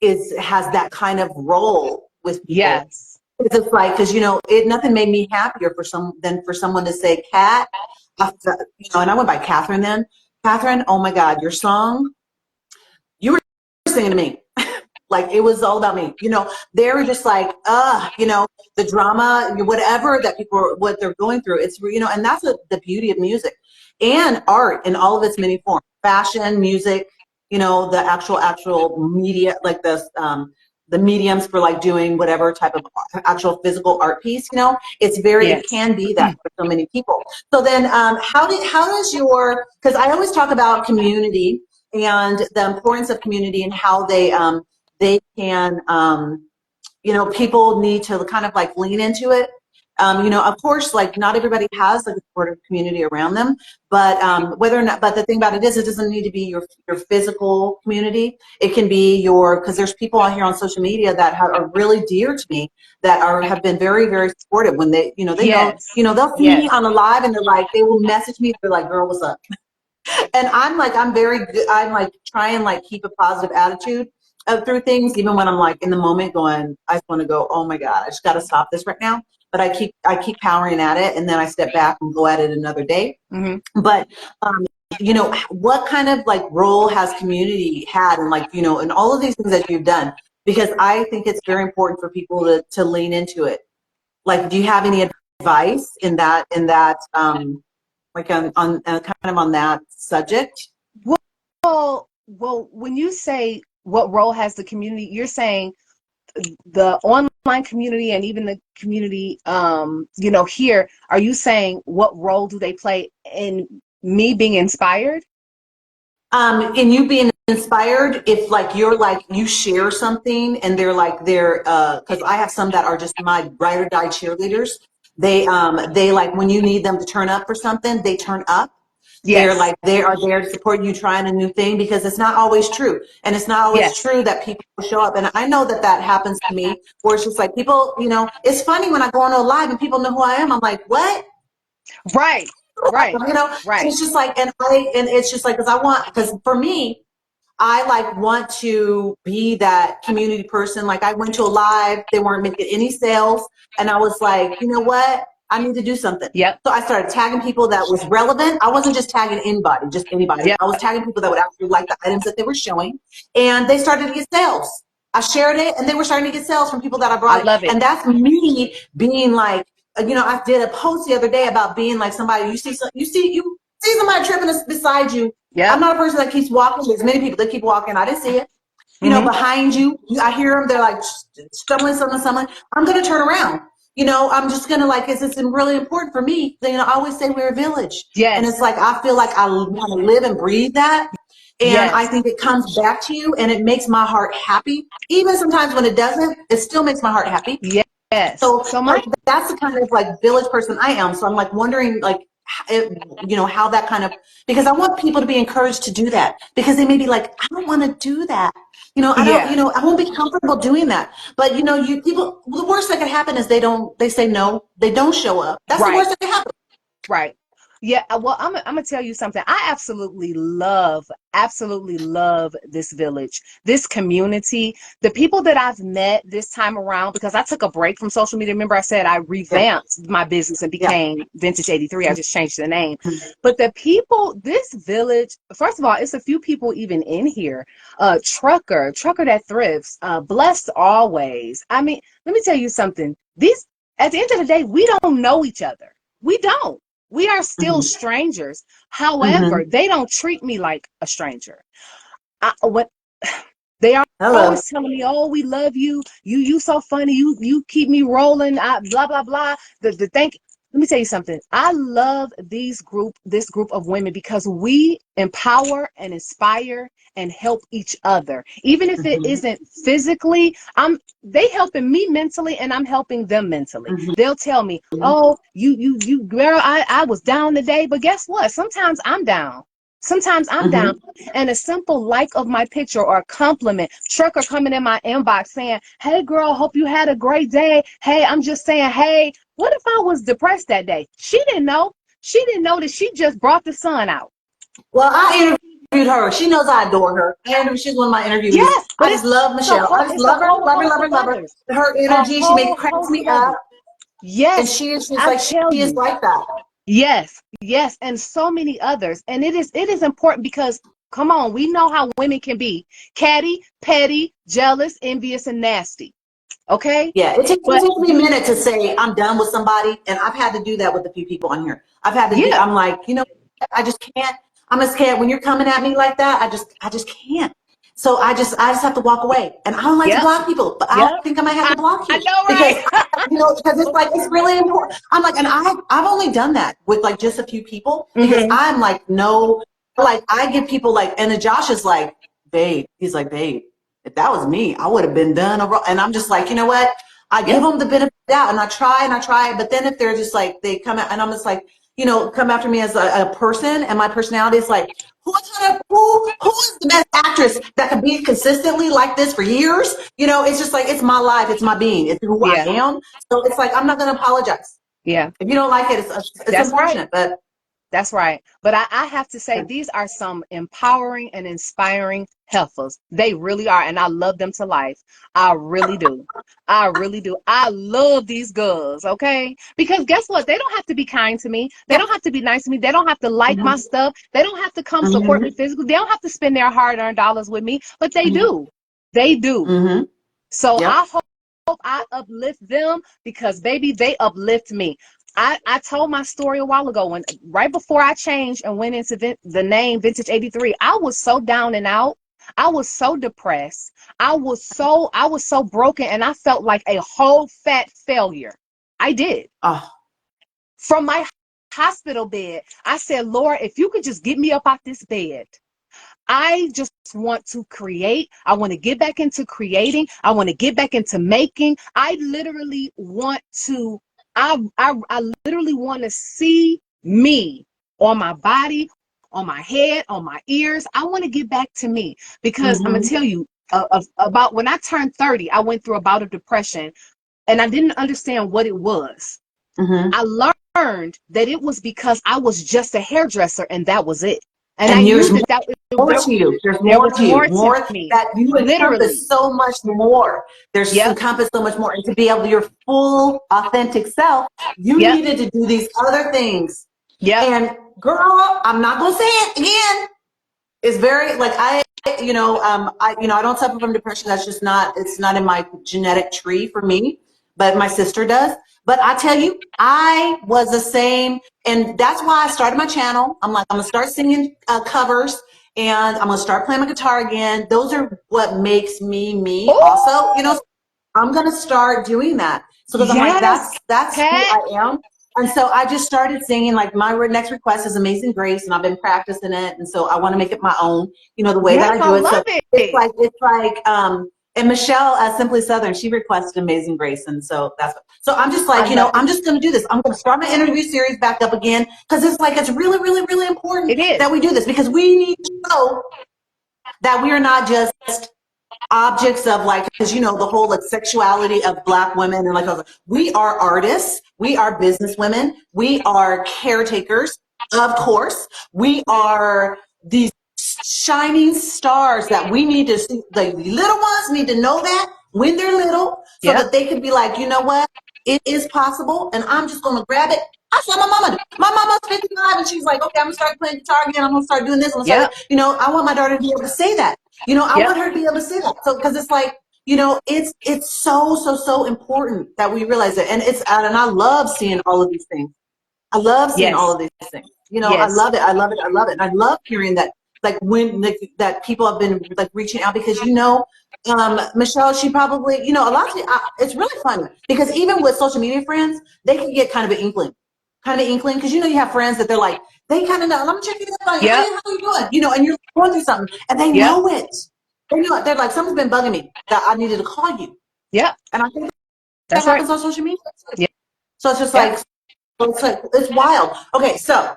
that kind of role with people. Yes. It's just like, because you know, nothing made me happier than for someone to say, "Kat," you know, and I went by Catherine then. Catherine, oh my God, your song, you were singing to me. Like it was all about me. You know, they were just like, you know, the drama, whatever that what they're going through. It's, you know, and that's the beauty of music and art in all of its many forms, fashion, music, you know, the actual media, like the mediums for like doing whatever type of actual physical art piece, you know, it Yes. can be that for so many people. So then, how does because I always talk about community and the importance of community and how they can, you know, people need to kind of like lean into it. You know, of course, like not everybody has like a supportive community around them, but whether or not, but the thing about it is, it doesn't need to be your physical community. It can be because there's people out here on social media that are really dear to me that have been very, very supportive when Yes. they'll see me Yes. on a live and they will message me. They're like, girl, what's up? And I'm very good. I'm like try and like keep a positive attitude through things, even when I'm like in the moment going, I just want to go, oh my God, I just got to stop this right now. But I keep powering at it, and then I step back and go at it another day. Mm-hmm. But you know, what kind of like role has community had, and like, you know, and all of these things that you've done? Because I think it's very important for people to lean into it. Like, do you have any advice in that like kind of on that subject? Well, when you say what role has the community, you're saying the online community and even the community, you know, here, are you saying what role do they play in me being inspired? In you being inspired, if like you share something and because I have some that are just my ride or die cheerleaders. They like when you need them to turn up for something, they turn up. Yes. They are there to support you trying a new thing, because it's not always true. And it's not always Yes. true that people show up. And I know that happens to me, where it's just like people, you know, it's funny when I go on a live and people know who I am. I'm like, what? Right. Right. You know, and Right. it's just like, and it's just like, because for me, I like want to be that community person. Like I went to a live, they weren't making any sales. And I was like, you know what? I need to do something. Yep. So I started tagging people that was relevant. I wasn't just tagging anybody, just anybody. Yep. I was tagging people that would actually like the items that they were showing. And they started to get sales. I shared it and they were starting to get sales from people that I I brought it. love it. And that's me being like, you know, I did a post the other day about being like somebody, you see somebody tripping beside you. I'm Yep. not a person that keeps walking. There's many people that keep walking. I didn't see it. You know, Mm-hmm. behind you, I hear them. They're like stumbling, stumbling. I'm going to turn around. You know, I'm just going to like, it's really important for me. You know, I always say we're a village. And it's Yes. like, I feel like I want to live and breathe that. And I Yes. think it comes back to you and it makes my heart happy. Even sometimes when it doesn't, it still makes my heart happy. Yes. So So my like that's the kind of like village person I am. So I'm like wondering like you know how that kind of, because I want people to be encouraged to do that, because they may be like, I don't want to do that. You know, I don't, yeah. you know, I won't be comfortable doing that. But you know, the worst that could happen is they say no, they don't show up. That's the Right. worst that could happen. Right. Yeah, well, I'm gonna tell you something. I absolutely love this village, this community, the people that I've met this time around, because I took a break from social media. Remember, I said I Yeah. revamped my business and Yeah. became Vintage 83. I just changed the name. But the people, this village, first of all, it's a few people even in here. Trucker that thrifts, blessed always. I mean, let me tell you something. These, at the end of the day, we don't know each other. We don't. We are still Mm-hmm. strangers. Mm-hmm. However, they don't treat me like a stranger. What they are Hello. always telling me, "Oh, we love you. You so funny. You keep me rolling." Blah blah blah. The thank. Let me tell you something. I love this group of women, because we empower and inspire and help each other. Even if it Mm-hmm. isn't physically, they helping me mentally and I'm helping them mentally. Mm-hmm. They'll tell me, "Oh, you girl, I was down today, but guess what? Sometimes I'm down." Sometimes I'm Mm-hmm. down, and a simple like of my picture or a compliment, trucker coming in my inbox saying, "Hey girl, hope you had a great day. Hey, I'm just saying, hey." What if I was depressed that day? She didn't know. She didn't know that she just brought the sun out. Well, I interviewed her. She knows I adore her. She's one of my interviewees. Yes, but I just love Michelle. I just it's a love her, whole love her, host love her, of love her. others. Her A energy, whole cracks host me of up. others. And Yes, she is just I like, tell she is you. like that. Yes, yes, and so many others. And it is important because come on, we know how women can be catty, petty, jealous, envious, and nasty. Okay? Yeah, it But takes me a minute to say I'm done with somebody, and I've had to do that with a few people on here. I've had to do. yeah, I'm like, I just can't. I'm just can't. When you're coming at me like that, I just can't. So I just have to walk away, and I don't like to yep, block people, but I yep. think I might have I, to block I you know, because right? because it's like it's really important. I'm like, and I've only done that with like just a few people because Hmm. I'm like, no, like I give people like, and then Josh is like, babe, he's like, babe, if that was me, I would have been done. And I'm just like, you know what? I give Yep, them the benefit of the doubt and I try. But then if they're just like, they come out and I'm just like, come after me as a person and my personality is like, who is the best actress that can be consistently like this for years? It's just like, it's my life. It's my being. It's who I yeah, am. So it's like, I'm not going to apologize. yeah. If you don't like it, it's That's right. unfortunate, but That's right. But I have to say, these are some empowering and inspiring heifers. They really are. And I love them to life. I really do. I really do. I love these girls, okay? Because guess what? They don't have to be kind to me. They yeah. don't have to be nice to me. They don't have to like my Mm-hmm. stuff. They don't have to come support me Mm-hmm. physically. They don't have to spend their hard earned dollars with me, but they Mm-hmm. do. They do. Mm-hmm. So Yep. I hope I uplift them because baby, they uplift me. I told my story a while ago when right before I changed and went into the name Vintage 83, I was so down and out. I was so depressed. I was so broken and I felt like a whole fat failure. I did. Oh. From my hospital bed, I said, Lord, if you could just get me up out this bed. I just want to create. I want to get back into creating. I want to get back into making. I literally want to, I literally want to see me on my body, on my head, on my ears. I want to get back to me because I'm going to Mm-hmm. tell you about when I turned 30, I went through a bout of depression and I didn't understand what it was. Mm-hmm. I learned that it was because I was just a hairdresser and that was it. And I And knew there's that more to you. There's there more was to you. more to More me. that you encompass Literally. so much more. There's Yep. encompass so much more. And to be able to your full authentic self, you Yep. needed to do these other things. Yep. And girl, I'm not gonna say it again. It's very like I don't suffer from depression. That's just not, it's not in my genetic tree for me, but my sister does. But I tell you, I was the same. And that's why I started my channel. I'm like, I'm going to start singing covers and I'm going to start playing my guitar again. Those are what makes me me also, Oh, I'm going to start doing that. So, because I'm like, yes, that's who Kat. I am. And so I just started singing, like my next request is Amazing Grace, and I've been practicing it. And so I want to make it my own, the way that Yes, I I do it. love So it. it's like, and Michelle, Simply Southern, she requested Amazing Grace. And so so I'm just I like, love it. I'm just going to do this. I'm going to start my interview series back up again because it's like, it's really, really, really important It is. that we do this because we need to show that we are not just objects of like, because the whole like sexuality of Black women and like we are artists, we are business women, we are caretakers, of course, we are these shining stars that we need to see. The little ones need to know that when they're little, so Yep. that they could be like, you know what, it is possible, and I'm just gonna grab it. I saw my mama. My mama's 55, and she's like, okay, I'm gonna start playing guitar again. I'm gonna start doing this. I'm gonna Yep. start. I want my daughter to be able to say that. I Yep. want her to be able to say that. So, because it's like, it's so, so, so important that we realize it. And I love seeing all of these things. I love seeing all Yes. of these things. I Yes. love it. I love it. I love it. And I love hearing that, like when that people have been like reaching out because Michelle, she probably, a lot of it's really fun because even with social media friends, they can get kind of inkling because you have friends that they're like they kind of know. Let me check it out. How Yep. you doing? And you're going through something, and they Yep. know it. They know it. They're like, someone's been bugging me that I needed to call you, Yep. and I think that That's right. happens on social media. Yep. So it's just Yep. like it's wild. Okay, so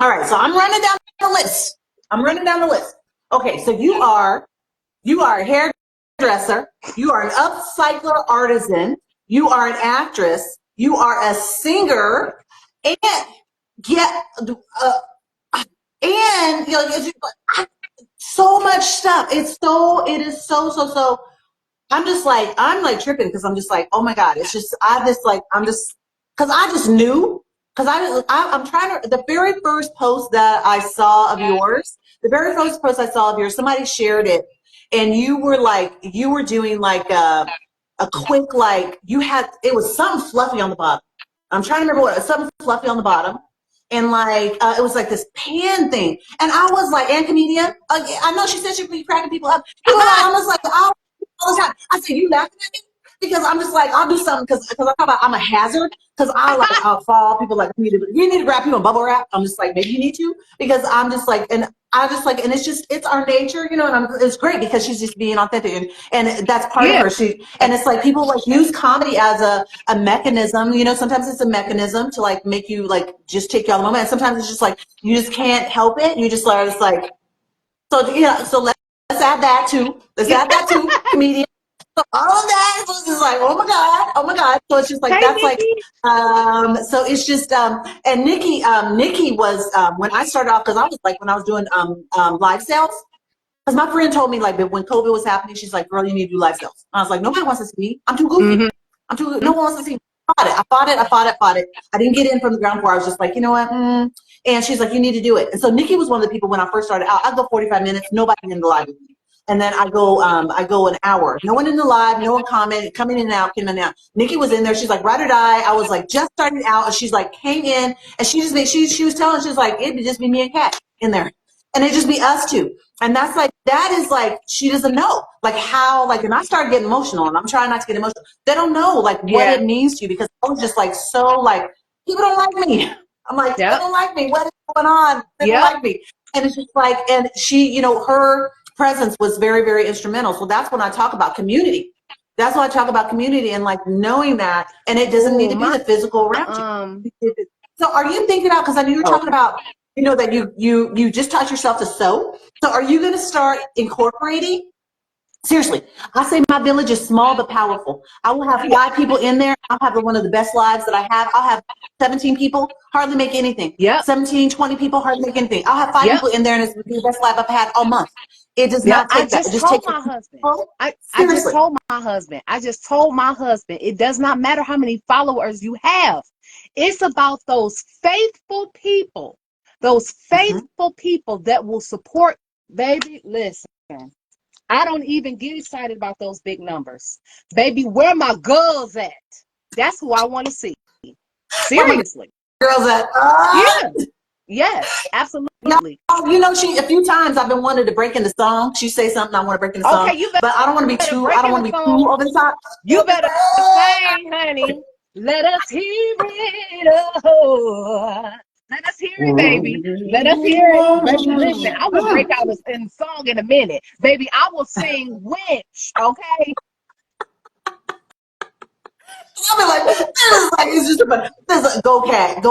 all right, so I'm running down the list. I'm running down the list. Okay, so you are a hairdresser, you are an upcycler artisan, you are an actress, you are a singer, and get and so much stuff. It is so. I'm like tripping because I'm just like, oh my God, it's just, because I just knew, because I'm trying to, the very first post that I saw of yours, somebody shared it and you were doing like a quick, like it was something fluffy on the bottom. I'm trying to remember something fluffy on the bottom. And like, it was like this pan thing. And I was like, and comedian, I know she said she'd be cracking people up. People are like, I was like, all the time. I said, you laughing at me? Because I'm just like, I'll do something because I talk about I'm a hazard because I'll fall. People like you need to grab people and bubble wrap. I'm just like, maybe you need to because I'm just like, and I just like, and it's our nature, you know, and it's great because she's just being authentic and that's part of Yeah. her. And it's like people like use comedy as a mechanism, you know, sometimes it's a mechanism to like make you like just take you out of the moment. And sometimes it's just like, you just can't help it. You just like, it's like, so, yeah, so let's add that too. Let's add that too, comedian. So all of that was just like, oh my God. So it's just like, Hey, that's like, Nikki. so it's just, and Nikki was, when I started off, cause I was like, when I was doing, live sales, cause my friend told me like, when COVID was happening, she's like, girl, you need to do live sales. And I was like, nobody wants to see me. I'm too goofy. Mm-hmm. No one wants to see me. I fought it. I didn't get in from the ground floor. I was just like, you know what? And she's like, you need to do it. And so Nikki was one of the people when I first started out, I'd go 45 minutes, nobody in the live with me. And then I go an hour. No one in the live, no one coming in and out, came in and out. Nikki was in there. She's like, ride or die. I was like, just starting out. And she's like, came in and she was telling, she's like, it'd just be me and Kat in there. And it'd just be us two. And that is like, she doesn't know like how, like, and I started getting emotional and I'm trying not to get emotional. They don't know like what Yeah. it means to you because I was just like, so like, people don't like me. I'm like, they Yep. don't like me. What is going on? They don't Yep. like me. And it's just like, and she, you know, her presence was very, very instrumental. So that's when I talk about community. That's why I talk about community and like knowing that, and it doesn't need to be the physical around you. So are you thinking about, because I know you're talking about, you know, that you just taught yourself to sew. So are you going to start incorporating? Seriously, I say my village is small but powerful. I will have 5 people in there. I'll have one of the best lives that I have. I'll have 17 people, hardly make anything. Yep. 17, 20 people, hardly make anything. I'll have 5 Yep. people in there and it's the best life I've had all month. It does Yep. not take that. It just takes My husband. people. I just Seriously. told my husband. It does not matter how many followers you have. It's about those faithful people. Those faithful people that will support. Baby, listen. I don't even get excited about those big numbers. Baby, where my girls at? That's who I want to see. Seriously. Girls at, Yeah. Yes, absolutely. you know, a few times I've been wanting to break into song. She say something, I want to break into song, Okay, but I don't want to be too, I break don't in want the to be song. too over the top. You better sing, honey. Let us hear it. Oh. Let us hear it, baby. Let us hear it. Baby, listen, I will break out in song in a minute. Baby, I will sing Winch, okay? I'll be like, this is like, it's just this is go cat.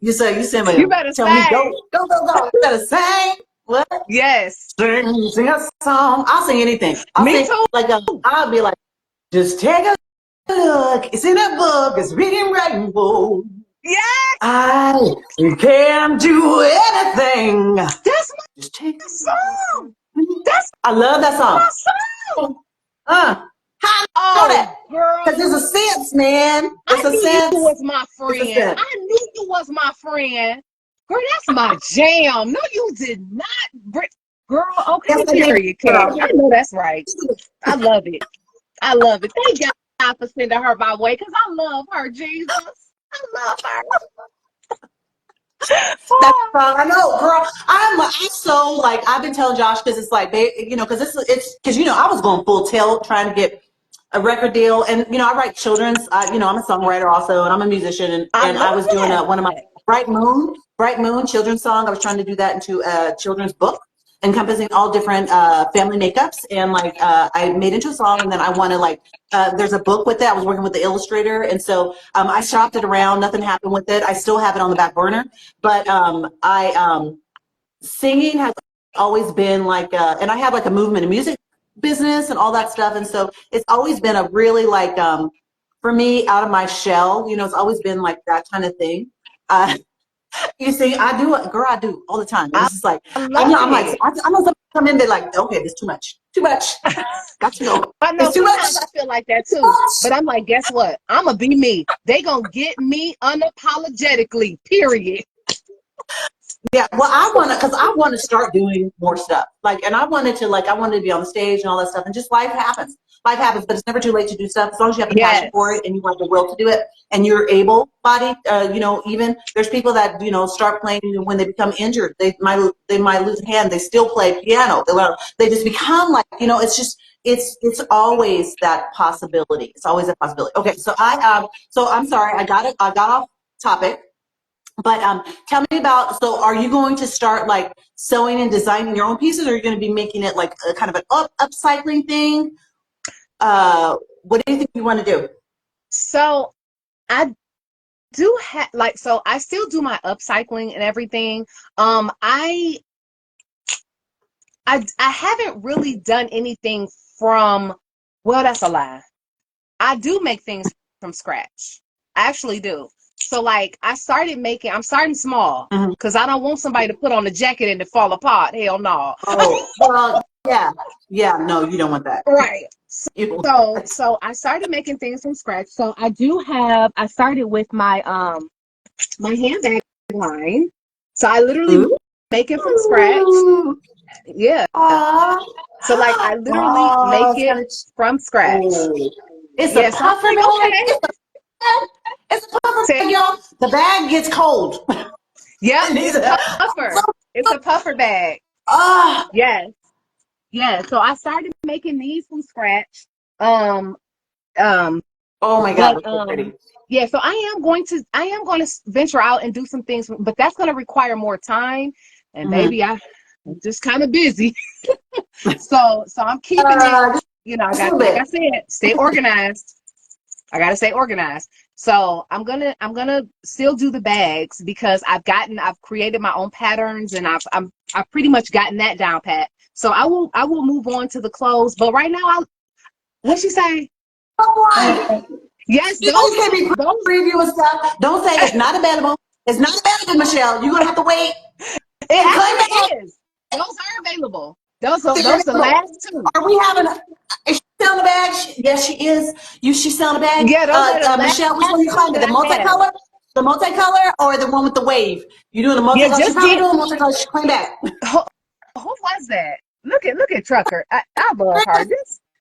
You send me, You better tell me sing. go. You better sing. What? Yes. Sing a song. I'll sing anything. Me too. Like, I'll be like, just take a look. It's in a book. It's reading rainbow. Yes. I can't do anything. That's Just take my song. That's I love that my song. song. How I know Oh, that? girl. Because there's a sense, man. There's I a knew sense. you was my It's a friend. sense. I knew you was my friend. Girl, that's my jam. No, you did not. Girl, okay, Yes, I did, period, Kat. girl. I know that's right. I love it. I love it. Thank God for sending her my way because I love her, Jesus. I love her. That's I know, girl. I'm so like I've been telling Josh because it's like, you know, because it's because you know I was going full tilt trying to get a record deal, and you know I write children's. You know I'm a songwriter also, and I'm a musician, I and love I was doing that. one of my Bright Moon children's song. I was trying to do that into a children's book encompassing all different family makeups, and like I made into a song, and then I want to like there's a book with it. I was working with the illustrator, and so I shopped it around. Nothing happened with it. I still have it on the back burner, but I singing has always been like, and I have like a movement and music business and all that stuff. And so it's always been a really like, for me, out of my shell, you know, it's always been like that kind of thing. You see, I do it, girl, I do all the time. And I it's just like, love I'm like, it. I know some come in, they're like, okay, this too much, got to go. I know It's too much. sometimes I feel like that too. But I'm like, guess what? I'm going to be me. They going to get me unapologetically, period. Yeah, well, because I want to start doing more stuff. Like, and I wanted to be on the stage and all that stuff. And just life happens. Life happens, but it's never too late to do stuff as long as you have the passion for Yes. it and you have the will to do it and you're able-bodied. You know, even there's people that start playing when they become injured. They might lose a hand. They still play piano. They just become like it's always that possibility. It's always a possibility. Okay, so I'm sorry, I got off topic. But tell me about, so are you going to start like sewing and designing your own pieces, or are you going to be making it like a kind of an upcycling thing? What do you think you want to do? So I do have so I still do my upcycling and everything. I haven't really done anything from, well, that's a lie. I do make things from scratch. I actually do. So like I'm starting small Mhm. because I don't want somebody to put on a jacket and it fall apart. Hell no. Oh, well, yeah. Yeah, no, you don't want that. Right. You don't want that. So I started making things from scratch. So I started with my handbag line. So I literally Ooh. make it from scratch. Yeah. Aw. So like I literally make Oh, it's it kind of, from scratch. oh. It's a Yeah, so I'm puffer like, bag. okay. It's a puffer Say, bag, y'all. The bag gets cold. yep, It needs it's a a- puffer. It's a puffer bag. Ah. Yes. Yeah. So I started making these from scratch. Um, um, Oh my God, but it's so pretty. yeah, so I am going to venture out and do some things, but that's going to require more time. And Mhm. baby, I'm just kind of busy. So I'm keeping it, Just I a got, little like I bit. said, stay organized. I gotta stay organized. So I'm gonna still do the bags because I've created my own patterns and I've pretty much gotten that down pat. So I will move on to the clothes. But right now what she say? What? Yes, You those can't two, be those previewing stuff. Don't say it's not available. It's not available, Michelle. You're gonna have to wait it and claim it. actually is. Those are available. Those are They're those the available. last two. Are we having? Is she selling the bag? Yes, she is. She's selling the bag. Yeah, those are the Michelle, which one last you two claiming? that The I have. multicolor, the multicolor, or the one with the wave? You doing the Yeah, multicolor? She just probably did. doing the multicolor. She claim back. Who, who was that? Look at Trucker. I love her.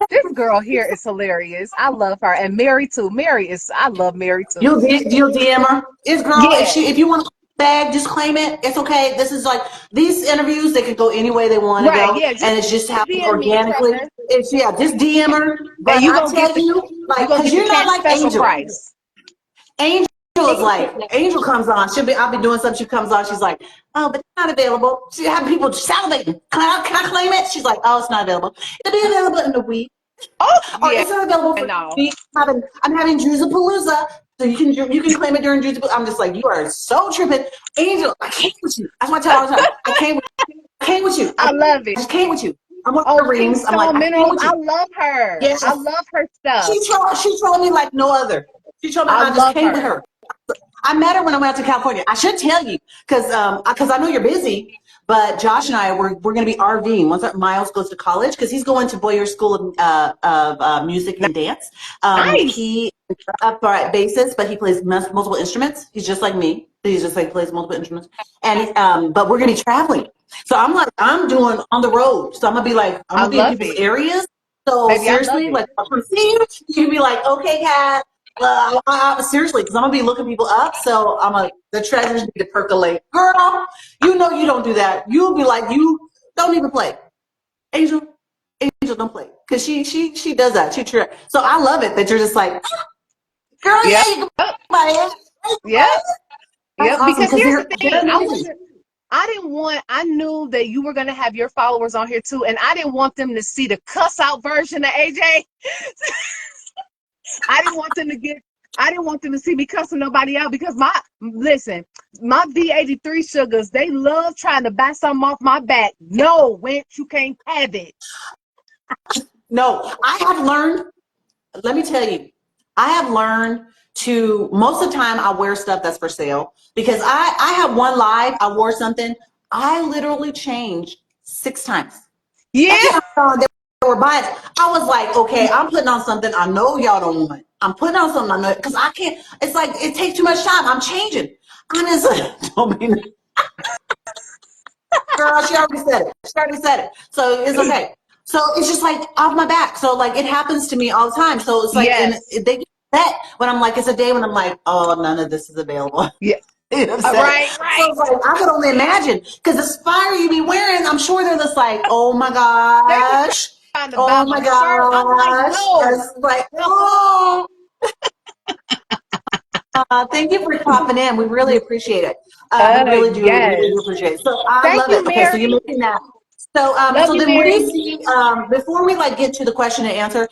This girl here is hilarious. I love her. And Mary too. I love Mary too. You'll DM her. It's girl. Yeah. If you want a bag, just claim it. It's okay. This is like these interviews. They can go any way they want to Right. go, Yeah. and Just it's just happens DM me, organically. Trucker. It's yeah. Just DM her. And But I tell you, you like, gonna cause get the you're not cat like special Angel. price. Angel is like Angel comes on. I'll be doing something. She comes on. She's like, oh, but it's not available. She have people salivating. Can I claim it? She's like, oh, it's not available. It'll be available in a week. Oh Or yeah. it's not available for No. me. I'm having Druzapalooza, so you can claim it during Druzapalooza. I'm just like, you are so tripping, Angel. I can't with you. That's what I tell her all the time. I can't with you. I I love it. just can't with you. I'm one of Oh, her Pink reams. I'm like, Stone I can't Minerals. with I you. love her. Yes, I love her stuff. she told me like no other. She told me I I just love can't with her. her. I met her when I went out to California. I should tell you because I know you're busy. But Josh and I we're going to be RVing once Miles goes to college because he's going to Boyer School of Music and Dance. Nice. He is upright bassist, but he plays multiple instruments. He's just like me. He's just like plays multiple instruments. And but we're going to be traveling. So I'm doing on the road. So I'm gonna be like I'm I gonna be in love people's it. areas. So Baby, I love seriously, it. like I'll come see you. You can be like, okay, Kat. Seriously, because I'm gonna be looking people up, so the treasures need to percolate. Girl, you know you don't do that. You'll be like, you don't even play. Angel, Angel don't play. Because she does that. So I love it that you're just like, girl, yeah, Yep. you can play it. Yep. That's Yep. awesome Because because here's the they're thing. amazing. I knew that you were going to have your followers on here too. And I didn't want them to see the cuss out version of AJ. I didn't want them to see me cussing nobody out because listen, my B83 sugars, they love trying to buy something off my back. No, wench, you can't have it. No, I have learned, let me tell you, I have learned to, most of the time I wear stuff that's for sale because I have one live, I wore something, I literally changed 6 times. Yeah. And they were buying it. I was like, okay, I'm putting on something I know y'all don't want. I'm putting on something I know, because I can't, it's like, it takes too much time. I'm changing. Honestly, don't mean it. Girl, she already said it. She already said it. So it's okay. So it's just like off my back. So like it happens to me all the time. So it's like, Yes. and they get upset when I'm like, it's a day when I'm like, oh, none of this is available. Yeah. You know what I'm Right. So it's like, I could only imagine, because the spire you be wearing, I'm sure they're just like, oh my gosh. Trying to buy Oh my my shirt. I'm like, gosh. no. It's like, oh. Thank you for popping in. We really appreciate it. We really do. We Yes. really do appreciate it. So I Thank love you, it. Okay, so Mary. you're making that. So, Love so you, then what do Mary. you see, before we like get to the question and answer,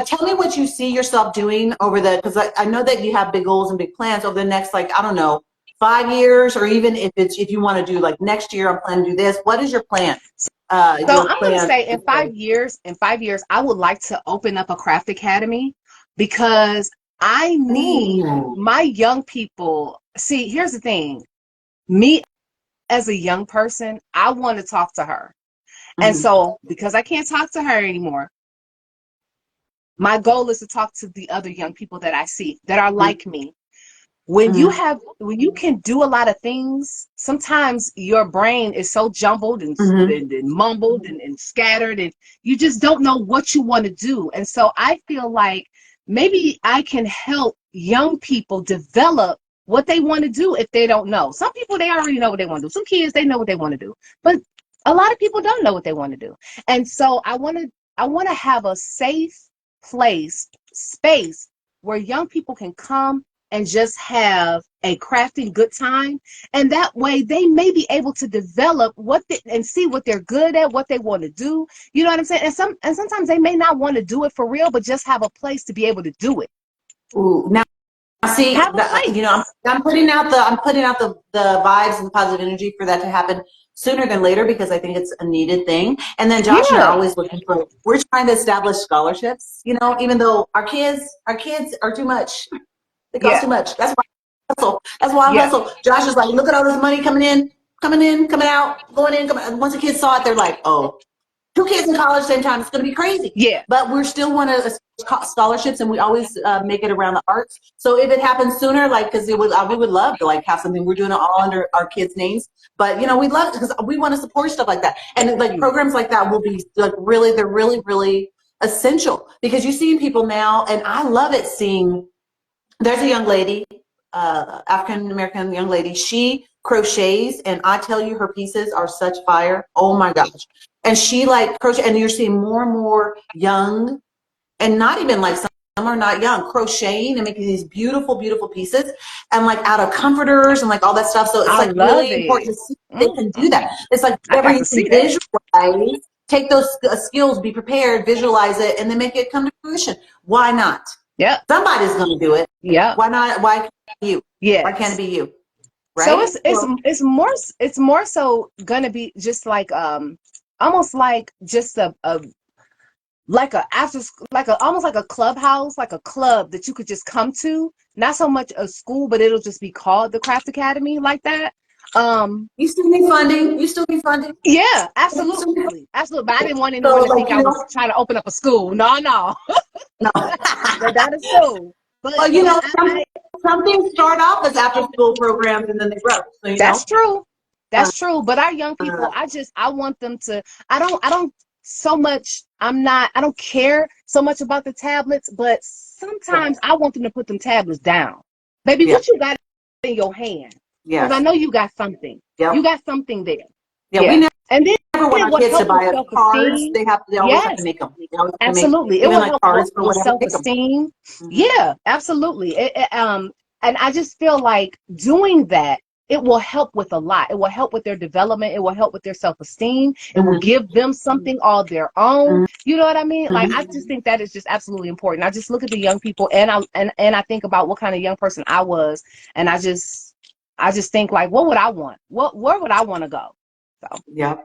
tell me what you see yourself doing over the, because I know that you have big goals and big plans over the next, like, I don't know, 5 years, or even if you want to do like next year, I'm planning to do this. What is your plan? So I'm going to say in 5 years, I would like to open up a craft academy, because I need Ooh. my young people. See, here's the thing. Me as a young person, I want to talk to her. And Mm-hmm. so because I can't talk to her anymore, my goal is to talk to the other young people that I see that are like me. When you can do a lot of things, sometimes your brain is so jumbled and mumbled and scattered, and you just don't know what you want to do. And so I feel like maybe I can help young people develop what they want to do if they don't know. Some people, they already know what they want to do. Some kids, they know what they want to do. But a lot of people don't know what they want to do. And so I want to have a safe space where young people can come and just have a crafting good time. And that way they may be able to develop and see what they're good at, what they want to do. You know what I'm saying? And sometimes they may not want to do it for real, but just have a place to be able to do it. Ooh, now see, Have a place. you know, I'm putting out the vibes and the positive energy for that to happen sooner than later, because I think it's a needed thing. And then Josh and I are Yeah. always looking for, we're trying to establish scholarships, you know, even though our kids are too much. They cost Yeah. too much. That's why I hustle. That's why I Yeah. hustle. Josh is like, look at all this money coming in, coming out, going in, coming out. Once the kids saw it, they're like, oh, 2 kids in college at the same time, it's going to be crazy. Yeah. But we're still one of scholarships, and we always make it around the arts. So if it happens sooner, like, because we would love to like have something. We're doing it all under our kids' names, but you know, we'd love it because we want to support stuff like that, and like programs like that will be like they're really essential, because you're seeing people now, and I love it seeing. There's a young lady, African American young lady. She crochets, and I tell you, her pieces are such fire. Oh my gosh! And she like crochet, and you're seeing more and more young, and not even like some are not young, crocheting and making these beautiful pieces, and like out of comforters and like all that stuff. So it's I like love really it. important to see if they can do that. It's like I whatever got you to see can that. visualize, take those skills, be prepared, visualize it, and then make it come to fruition. Why not? Yep. Somebody's going to do it. Yep. Why not? Why can't it be you? Yes. Why can't it be you? So Right? it's more so gonna be just like almost like just a like a almost like a clubhouse, like a club that you could just come to. Not so much a school, but it'll just be called the Craft Academy, like that. You still need funding. You still need funding. Yeah, absolutely. But I didn't want anyone So to like, think I was trying to open up a school. No. no. That is school. But Well, you know, some things start off as after school programs and then they grow. So, you that's know. true. That's true. But our young people, I want them to, I don't so much, I don't care so much about the tablets, but sometimes I want them to put them tablets down. Baby, what you got in your hand? Because I know you got something. Yep. You got something there. Yeah, we and then never want our kids to buy us cards. They always have to make them. Absolutely. It will help with self-esteem. Yeah, absolutely. And I just feel like doing that, it will help with a lot. It will help with their development. It will help with their self-esteem. It will give them something all their own. You know what I mean? Like, I just think that is just absolutely important. I just look at the young people, and I think about what kind of young person I was, and I I just think like, what would I want? Where would I want to go? So Yeah.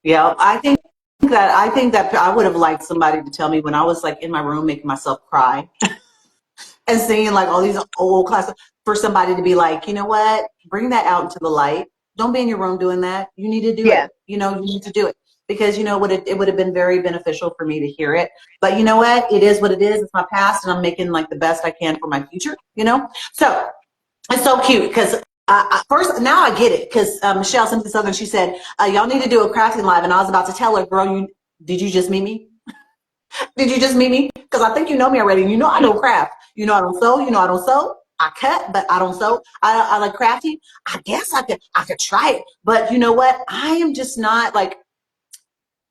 Yeah. I think that I would have liked somebody to tell me when I was like in my room making myself cry and singing like all these old classics, for somebody to be like, you know what, bring that out into the light. Don't be in your room doing that. You need to do yeah, it. You need to do it because it would have been very beneficial for me to hear it. But you know what? It is what it is. It's my past, and I'm making like the best I can for my future. So it's so cute because first now I get it because Michelle Simpson Southern, she said y'all need to do a crafting live, and I was about to tell her, girl, did you just meet me? Did you just meet me? Because I think you know me already. And you know I don't craft. You know I don't sew. You know I don't sew. I cut, but I don't sew. I like crafting. I guess I could try it. But you know what? I am just not like,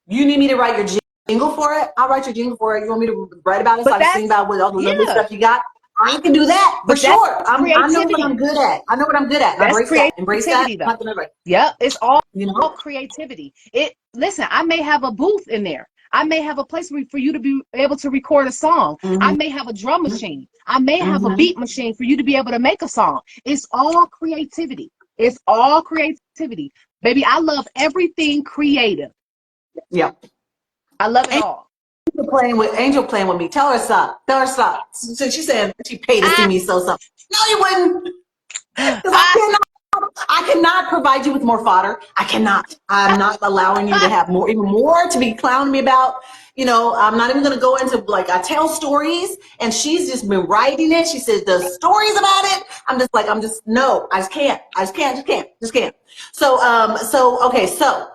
you need me to write your jingle for it? I'll write your jingle for it. You want me to write about it so but I can sing that's about with all the lovely yeah, stuff you got? I can do that for but that's sure. I know what I'm creativity. good at. I know what I'm good at. And I That's embrace that. Embrace that. creativity I'm though. not gonna, Yeah, it's all know? creativity. It listen, I may have a booth in there. I may have a place for you to be able to record a song. I Mm-hmm. may have a drum machine. I may have a Mm-hmm. beat machine for you to be able to make a song. It's all creativity. It's all creativity. Baby, I love everything creative. Yeah. I love it all. Angel playing with me. Tell her stop. Tell her stop. So she said she paid to see Ah, me sew something. No, you wouldn't. Because ah, I cannot provide you with more fodder. I cannot. I'm not allowing you to have more, even more to be clowning me about. I'm not even going to go into like, I tell stories and she's just been writing it. She says the stories about it. No, I just can't. Just can't. Okay. So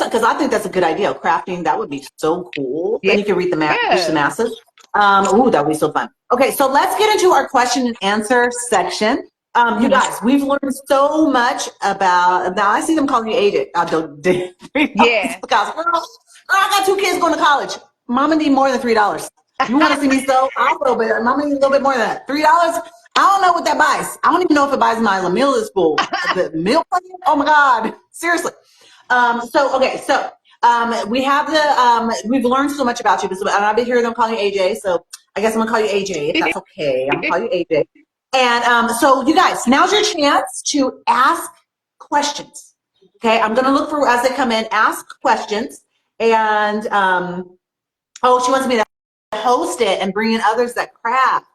because I think that's a good idea. Crafting, that would be so cool. yeah. Then you can reach the Yeah. masses. Ooh, that would be so fun. Okay. So let's get into our question and answer section. You Mhm. guys, we've learned so much about. Now I see them calling you AJ. I don't. Yeah. Girl, I got 2 kids going to college. Mama need more than $3. You want to see me sew? I'll sew, but Mama need a little bit more than that. $3. I don't know what that buys. I don't even know if it buys my meal at school. The meal plan? Oh my God, seriously. We have we've learned so much about you, and I've been hearing them calling you AJ. So I guess I'm gonna call you AJ if that's okay. I'm gonna call you AJ. And so you guys, now's your chance to ask questions. Okay, I'm gonna look for as they come in. Ask questions, and she wants me to host it and bring in others that craft.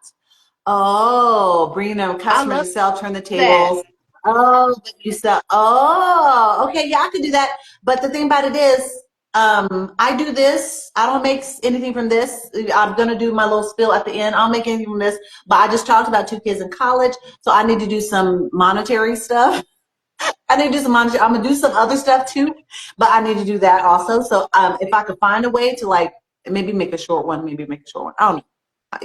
Oh, bringing them I customers to love sell, turn the that. tables. Oh, but you sell. Oh, okay, yeah, I could do that. But the thing about it is, I do this. I don't make anything from this. I'm gonna do my little spill at the end. I'll make anything from this. But I just talked about 2 kids in college, so I need to do some monetary stuff. I need to do some monetary. I'm gonna do some other stuff too, but I need to do that also. So if I could find a way to like maybe make a short one, I don't know.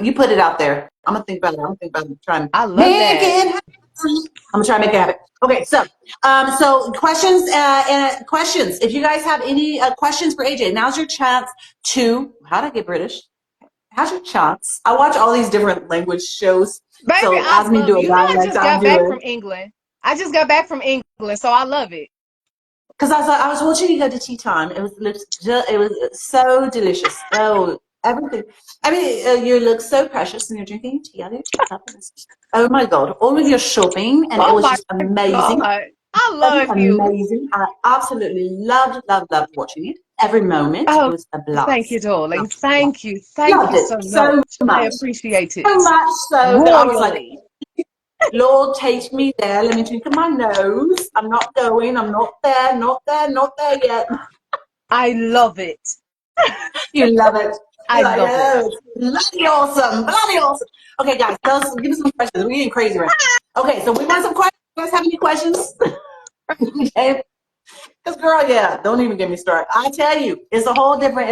You put it out there. I'm gonna think about it. I'm gonna think about it. Trying to I love make that. it happen. I'm gonna try to make it happen. Okay, so questions and questions. If you guys have any questions for AJ, now's your chance to. How'd I get British? How's your chance? I watch all these different language shows. Baby, So I as me love do it. a You know, I dialect, just I got do back it. from England. I just got back from England, so I love it. Because I was watching you go to tea time. It was so delicious. Oh, everything. I mean, you look so precious, and you're drinking your tea out of your teacup. Oh my God, all of your shopping, and it Oh was my just amazing, God. I so love you. amazing. I absolutely loved watching it. Every moment, it Oh, was a thank you, blast. darling. Blast, blast. Thank you. Thank Loved you it so so much. I much, appreciate it so much so that I was like, royally. Lord, take me there. Let me drink in my nose. I'm not going. I'm not there. Not there yet. I love it. You love it. I You're like, love it. oh, bloody awesome, bloody awesome. Okay, guys, give us some questions. We're getting crazy right now. Okay, so we want some questions. You guys have any questions? Okay. Because girl, yeah, don't even get me started. I tell you, it's a whole different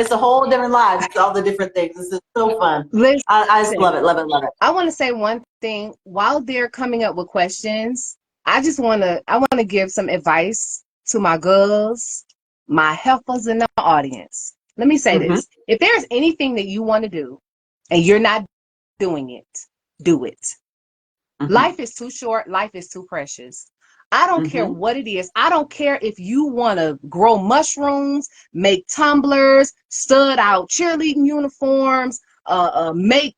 life. It's all the different things. This is so fun. Listen, I just love it, love it, love it. I want to say one thing. While they're coming up with questions, I want to give some advice to my girls, my helpers in the audience. Let me say Mm-hmm, this. If there's anything that you want to do and you're not doing it, do it. mm-hmm, Life is too short. Life is too precious. I don't care mm-hmm. what it is. I don't care if you want to grow mushrooms, make tumblers, stud out cheerleading uniforms, make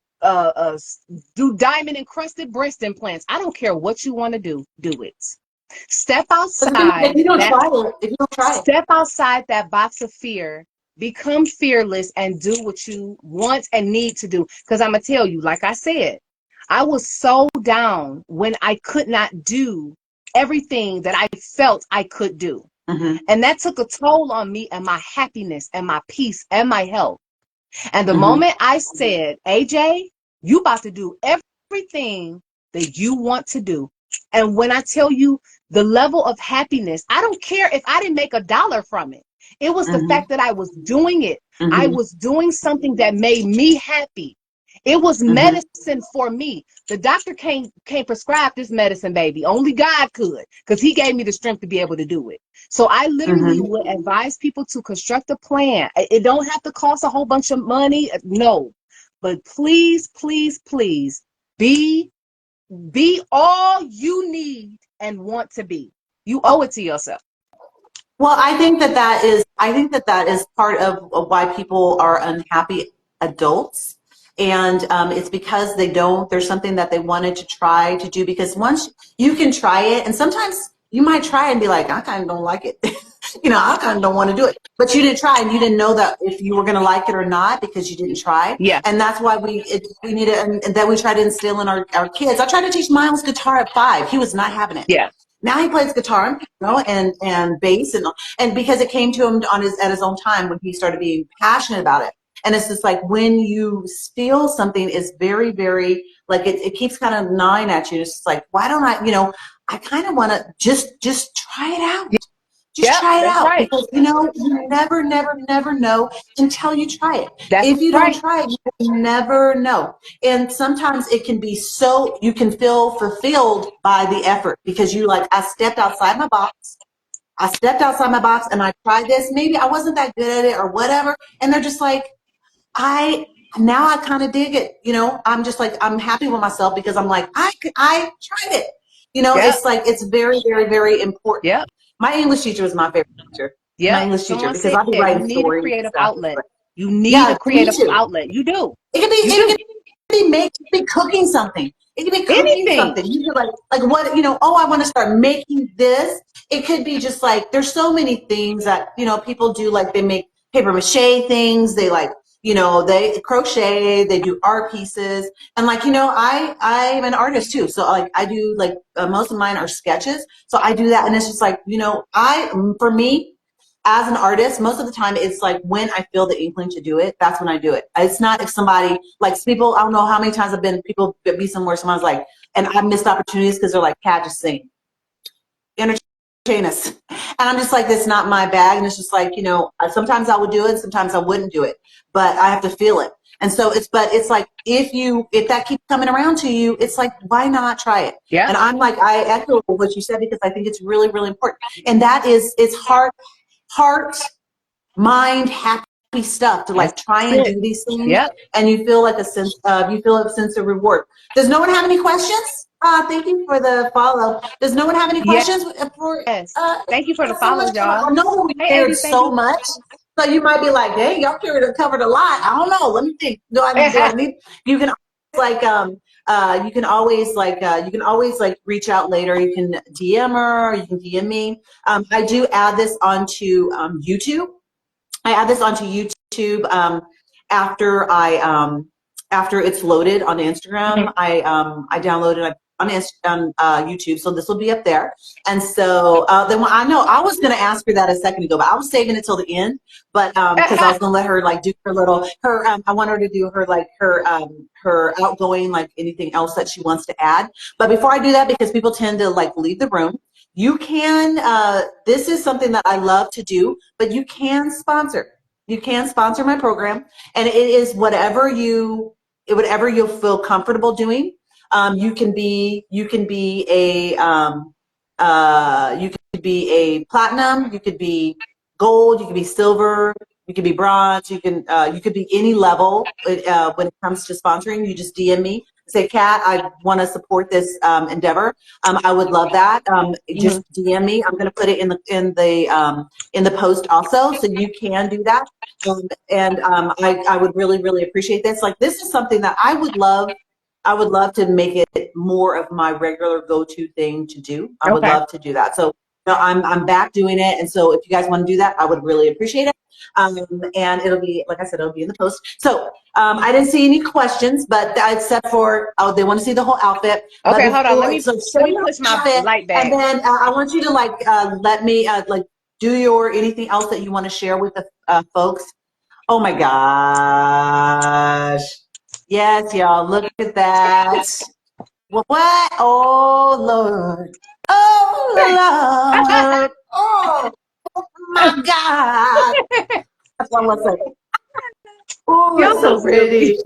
do diamond encrusted breast implants. I don't care what you want to do. Do it. Step If outside you don't that try it, if you don't try it. step outside that box of fear. Become fearless and do what you want and need to do. Because I'm gonna tell you, like I said, I was so down when I could not do everything that I felt I could do. Mm-hmm. And that took a toll on me and my happiness and my peace and my health. And the Mm-hmm. moment I said, AJ, you about to do everything that you want to do. And when I tell you the level of happiness, I don't care if I didn't make $1 from it. It was the Mm-hmm. fact that I was doing it. I Mm-hmm. was doing something that made me happy. It was Mm-hmm. medicine for me. The doctor can't prescribe this medicine, baby. Only God could, because he gave me the strength to be able to do it. So I literally Mm-hmm. would advise people to construct a plan. It don't have to cost a whole bunch of money. No. But please, please, please be all you need and want to be. You owe it to yourself. Well, I think that that is part of why people are unhappy adults. And it's because there's something that they wanted to try to do, because once you can try it, and sometimes you might try and be like, I kind of don't like it. I kind of don't want to do it. But you didn't try, and you didn't know that if you were going to like it or not because you didn't try. Yeah. And that's why we need it, and that we try to instill in our kids. I tried to teach Miles guitar at 5. He was not having it. Yeah. Now he plays guitar and piano and bass, and because it came to him at his own time when he started being passionate about it. And it's just like when you feel something is very, very, like it keeps kind of gnawing at you. It's just like, why don't I kind of want to just try it out. Just Yep. try it That's out, right. because you never, never, never know until you try it. That's If you don't right. try it, you never know. And sometimes it can be so, you can feel fulfilled by the effort, because I stepped outside my box. I stepped outside my box and I tried this. Maybe I wasn't that good at it or whatever. And they're just like, now I kind of dig it. I'm just like, I'm happy with myself because I'm like, I tried it. Yep. It's like, it's very, very, very important. Yep. My English teacher was my favorite teacher. My Yep. English teacher, Someone because said I'll be you writing need a stories and creative stuff. outlet. You need Yeah, a me creative too. outlet. You do. It could be, You do. it could be cooking something. It could be cooking Anything. something. You could like what, oh, I want to start making this. It could be just like, there's so many things that, people do. Like they make paper mache things. They they crochet, they do art pieces. And I'm an artist too. So like I do most of mine are sketches. So I do that. And it's just like, for me, as an artist, most of the time it's like when I feel the inkling to do it, that's when I do it. It's not if somebody, like people, I don't know how many times people be somewhere, someone's like, and I've missed opportunities because they're like, Kat, just sing, entertain us. And I'm just like, that's not my bag. And it's just like, sometimes I would do it, sometimes I wouldn't do it, but I have to feel it. And so it's like, if that keeps coming around to you, it's like, why not try it? Yeah. And I'm like, I echo what you said, because I think it's really, really important. And it's heart, mind, happy stuff to That's like try and it. do these things, Yep. and you feel a sense of reward. Does no one have any questions? Thank you for the follow. Does no one have any Yes. questions for Thank you for the so follow, much? y'all. I know we Hey, shared 80, thank so you. much. So you might be like, hey, y'all covered a lot. I don't know. Let me think. Do I need, you can like you can always like reach out later. You can DM her, or you can DM me. I do add this onto YouTube. I add this onto YouTube after after it's loaded on Instagram. I download it on YouTube, so this will be up there. And so then I know I was going to ask her that a second ago, but I was saving it till the end. But because I was going to let her like do her I want her to do her outgoing, like anything else that she wants to add. But before I do that, because people tend to like leave the room, you can, this is something that I love to do, but you can sponsor. You can sponsor my program, and it is whatever you'll feel comfortable doing. You can be you could be a platinum, you could be gold, you could be silver, you could be bronze, you could be any level when it comes to sponsoring. You just DM me, say, Kat, I want to support this endeavor. I would love that. Just DM me. I'm going to put it in the post also, so you can do that. I would really, really appreciate this. Like, this is something that I would love I would love to make it more of my regular go-to thing to do. I would Okay. love to do that. So I'm back doing it, and so if you guys want to do that, I would really appreciate it. And it'll be, like I said, it'll be in the post. So I didn't see any questions, but except for they want to see the whole outfit. But Okay, hold on. before, so show Let me your push my outfit, light and back. then I want you to let me do your anything else that you want to share with the folks. Oh my gosh. Yes, y'all, look at that. What? Oh, Lord. Oh, Lord. Oh, my God. That's what I'm going to say. Oh, You're it's so so silly. pretty.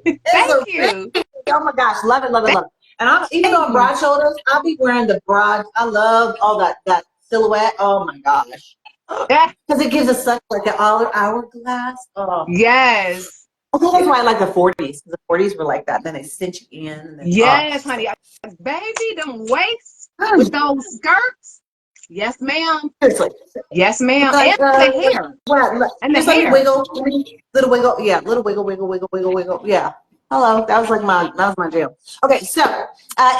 It's Thank so pretty. you. Oh, my gosh. Love it, love it, love it. And even though Thank I'm you. broad shoulders, I'll be wearing the broad. I love all that silhouette. Oh, my gosh. Because it gives us such like an hourglass. Oh. Yes. I think that's why I like the 40s. Because the 40s were like that. Then they cinch you in. And then, Yes, honey. Baby, them waists with those skirts. Yes, ma'am. seriously. Yes, ma'am. Like, And the hair. what? And the Just let me hair. wiggle. Little wiggle. Yeah, little wiggle, wiggle, wiggle, wiggle, wiggle. Yeah. Hello. That was my jam. Okay, so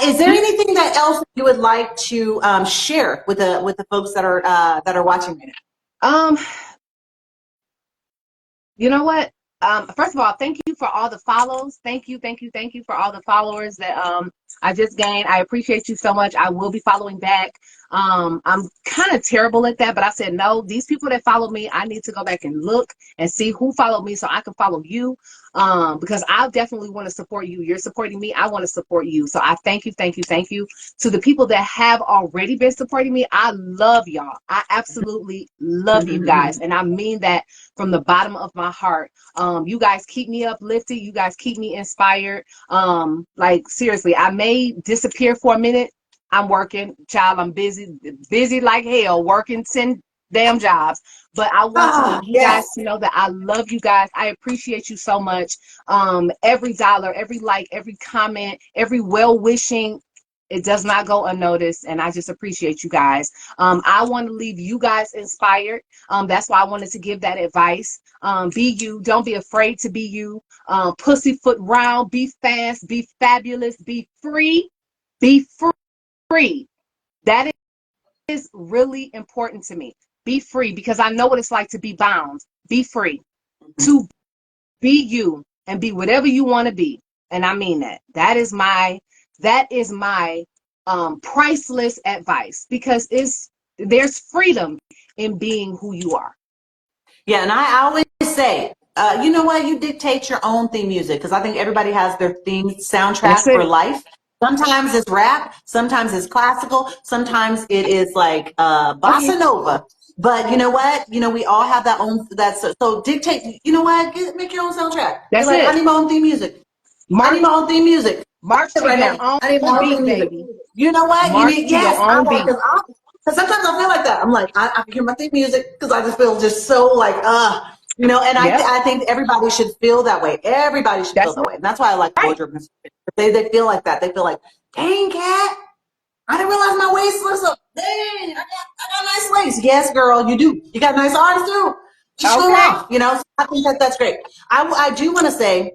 is there anything that else you would like to share with the folks that are watching right now? You know what? First of all, thank you for all the follows. Thank you, thank you, thank you for all the followers that I just gained. I appreciate you so much. I will be following back. I'm kind of terrible at that, but I said no. These people that follow me, I need to go back and look and see who followed me so I can follow you. Because I definitely want to support you. You're supporting me. I want to support you. So I thank you, thank you, thank you to the people that have already been supporting me. I love y'all. I absolutely love you guys, and I mean that from the bottom of my heart. You guys keep me uplifted. You guys keep me inspired. Like seriously, I may disappear for a minute. I'm working, child. I'm busy like hell, working 10 damn jobs. But I want you guys Yes. to know that I love you guys. I appreciate you so much. Every dollar, every like, every comment, every well wishing, it does not go unnoticed, and I just appreciate you guys. I want to leave you guys inspired. That's why I wanted to give that advice. Be you. Don't be afraid to be you. Pussyfoot round. Be fast. Be fabulous. Be free. Be free. That is really important to me. Be free, because I know what it's like to be bound. Be free. To be you and be whatever you want to be. And I mean that. That is my priceless advice, because there's freedom in being who you are. Yeah, and I always say, you know what? You dictate your own theme music, because I think everybody has their theme That's soundtrack for it. life. Sometimes it's rap, sometimes it's classical, sometimes it is like Okay. bossa nova. But you know what? You know, we all have that own so dictate. You know what? Make your own soundtrack. Be That's like, I it. need my own theme music. I need March my own theme music. march to Right your now, I need own my own beat, theme music. baby. You know what? You March need to your yes. I own want beat. because sometimes I feel like that. I'm like I hear my theme music because I just feel just so like you know. And Yep. I think everybody should feel that way. Everybody should feel That's that way, and that's why I like right. wardrobe. They feel like that. They feel like, dang cat, I didn't realize my waist was up. Dang, I got nice lace. Yes, girl, you do. You got nice arms too. Just show them Okay. off. You know. So I think that's great. I do want to say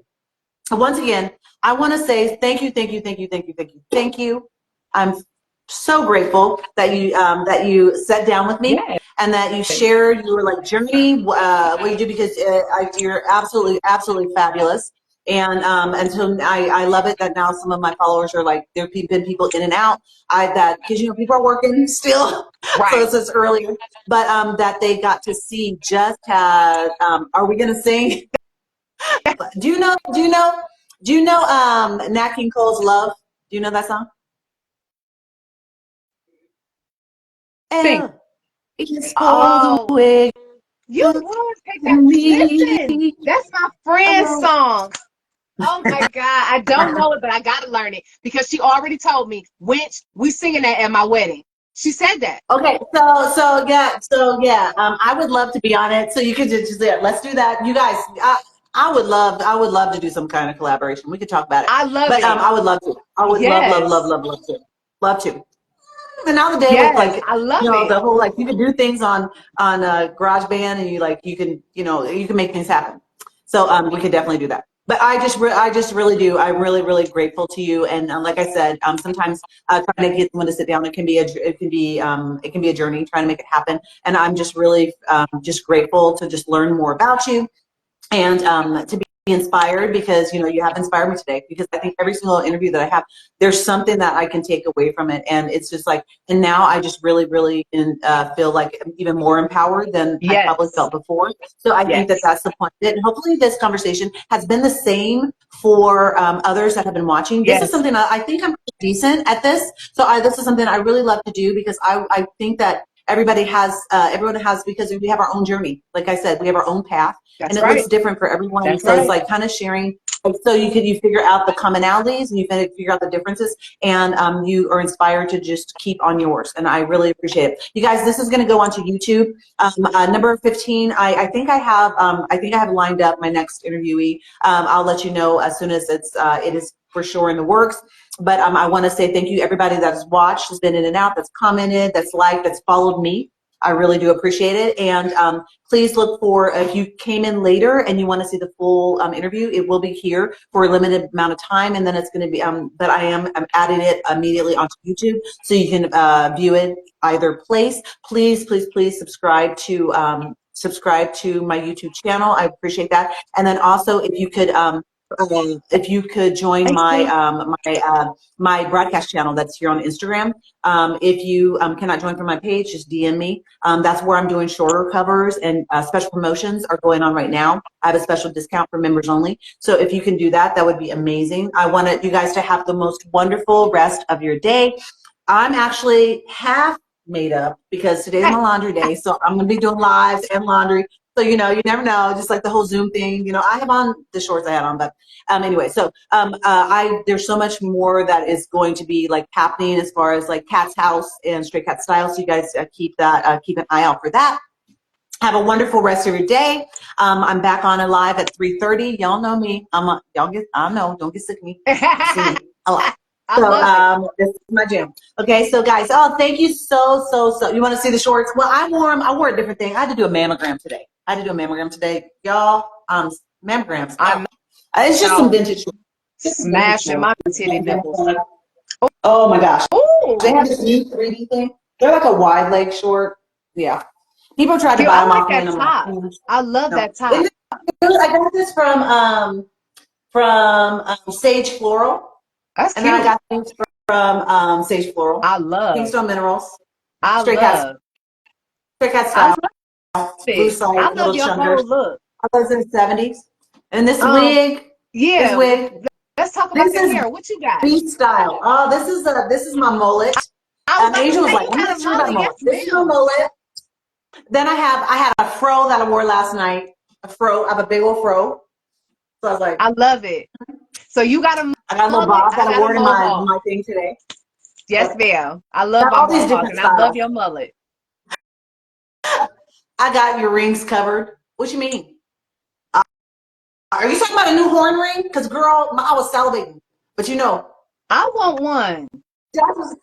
once again, I want to say thank you, thank you, thank you, thank you, thank you, thank you. I'm so grateful that you sat down with me Yes. and that you shared your like journey, what you do, because you're absolutely fabulous. And so I love it that now some of my followers are like, there have been people in and out. Because you know people are working still, so Right. it's just earlier, but that they got to see just as are we gonna sing? Do you know? Do you know? Do you know? Nat King Cole's "Love." Do you know that song? Sing. L is for the Oh, way you to would pick that. me. Listen, that's my friend's song. Oh my God. I don't know it, but I gotta learn it because she already told me, Winch, we singing that at my wedding. She said that. Okay, so yeah. I would love to be on it. So you could just yeah, let's do that, you guys. I would love to do some kind of collaboration. We could talk about it, I love but it. I would love to. I would Yes. love to. And now the day with Yes. like I love you know it. the whole like you can do things on GarageBand and you can you can make things happen. So we could definitely do that. But I just really do. I'm really, really grateful to you. And like I said, sometimes trying to get someone to sit down, it can be it can be a journey trying to make it happen. And I'm just really just grateful to just learn more about you and to be inspired because you have inspired me today because I think every single interview that I have there's something that I can take away from it and it's just like and now I just really feel like I'm even more empowered than I probably Yes. felt before. So I think that Yes. that's the point and hopefully this conversation has been the same for others that have been watching. This is Yes. something I think I'm decent at this, so this is something I really love to do because I think that everyone has because we have our own journey. Like I said, we have our own path and That's it looks right. different for everyone. That's So it's right. like kind of sharing. So you figure out the commonalities and you figure out the differences, and you are inspired to just keep on yours. And I really appreciate it. You guys, this is going to go onto YouTube. Number 15. I think I have lined up my next interviewee. I'll let you know as soon as it is for sure in the works. But I want to say thank you everybody that has watched, has been in and out, that's commented, that's liked, that's followed me. I really do appreciate it. And please look for, if you came in later and you want to see the full interview, it will be here for a limited amount of time. And then it's going to be, but I'm adding it immediately onto YouTube so you can view it either place. Please subscribe to my YouTube channel. I appreciate that. And then also if you could join Thank my you. my broadcast channel that's here on Instagram. If you cannot join from my page, just DM me. That's where I'm doing shorter covers and special promotions are going on right now. I have a special discount for members only. So if you can do that, that would be amazing. I want you guys to have the most wonderful rest of your day. I'm actually half made up because today's my laundry day. So I'm going to be doing lives and laundry. So, you never know, just like the whole Zoom thing, I have on the shorts I had on, but anyway, so there's so much more that is going to be like happening as far as like Cat's House and StrayKatStyle. So you guys keep an eye out for that. Have a wonderful rest of your day. I'm back on live at 3:30. Y'all know me. I know, don't get sick of me. You see me a lot. I love it. So this is my gym. Okay, so guys, thank you so. You want to see the shorts? Well, I wore a different thing. I had to do a mammogram today. Y'all. Mammograms. It's just some vintage shorts. Smashing my titty nipples. Oh my gosh. Oh, They have this new 3D thing. They're like a wide leg short. Yeah. People tried to cute. buy I them like off me, and that I'm like, top. I love no. that top. I got this from Sage Floral, That's and then I cute. got things from Sage Floral, I love. Kingstone Minerals, I Stray Cat, love. Stray Cat I Style, love Blue it. I Site, love Little your Chunkers. whole look. I was in the 70s, and this Um, wig, this yeah. wig, Let's talk about this the is hair. What you got? beat style. Oh, this is my mullet. I was about to Angel was say like, you I'm got not a sure about mullet. Yes, mullet. This is my ma'am. mullet. Then I had a fro that I wore last night. A fro. I have a big old fro. So I was like, I love it. So you got a I got a little mullet. bob I that I got a wore in my mohawk. thing today. Yes, So ma'am. I love got my all these mohawk, different and I love styles. your mullet. I got your rings covered. What you mean? Are you talking about a new horn ring? Because girl, I was salivating. But I want one. that was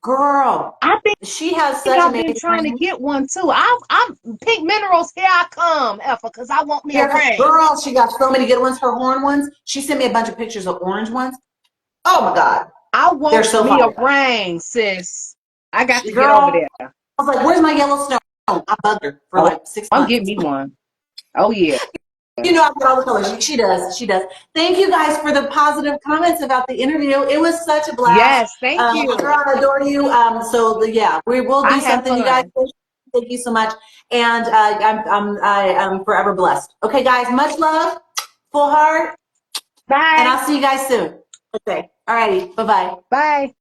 girl. I think She has such I've been amazing trying to rings. get one too. I'm Pink Minerals. Here I come, Effa, because I want me a Here, ring. girl, she got so many good ones. Her horn ones. She sent me a bunch of pictures of orange ones. Oh my god, I they're want so me a fire. ring, sis. I got to get over Girl, there. I was like, "Where's my yellow stone?" I bugged her for Oh, like 6 I'm months. getting me one. Oh yeah. I got all the colors. She does. She does. Thank you guys for the positive comments about the interview. It was such a blast. Yes, thank Girl, you. I adore you. Yeah, we will I do had something, you guys. fun. Thank you so much. And I am forever blessed. Okay, guys, much love, full heart, and Bye. I'll see you guys soon. Okay. All righty. Bye-bye. Bye.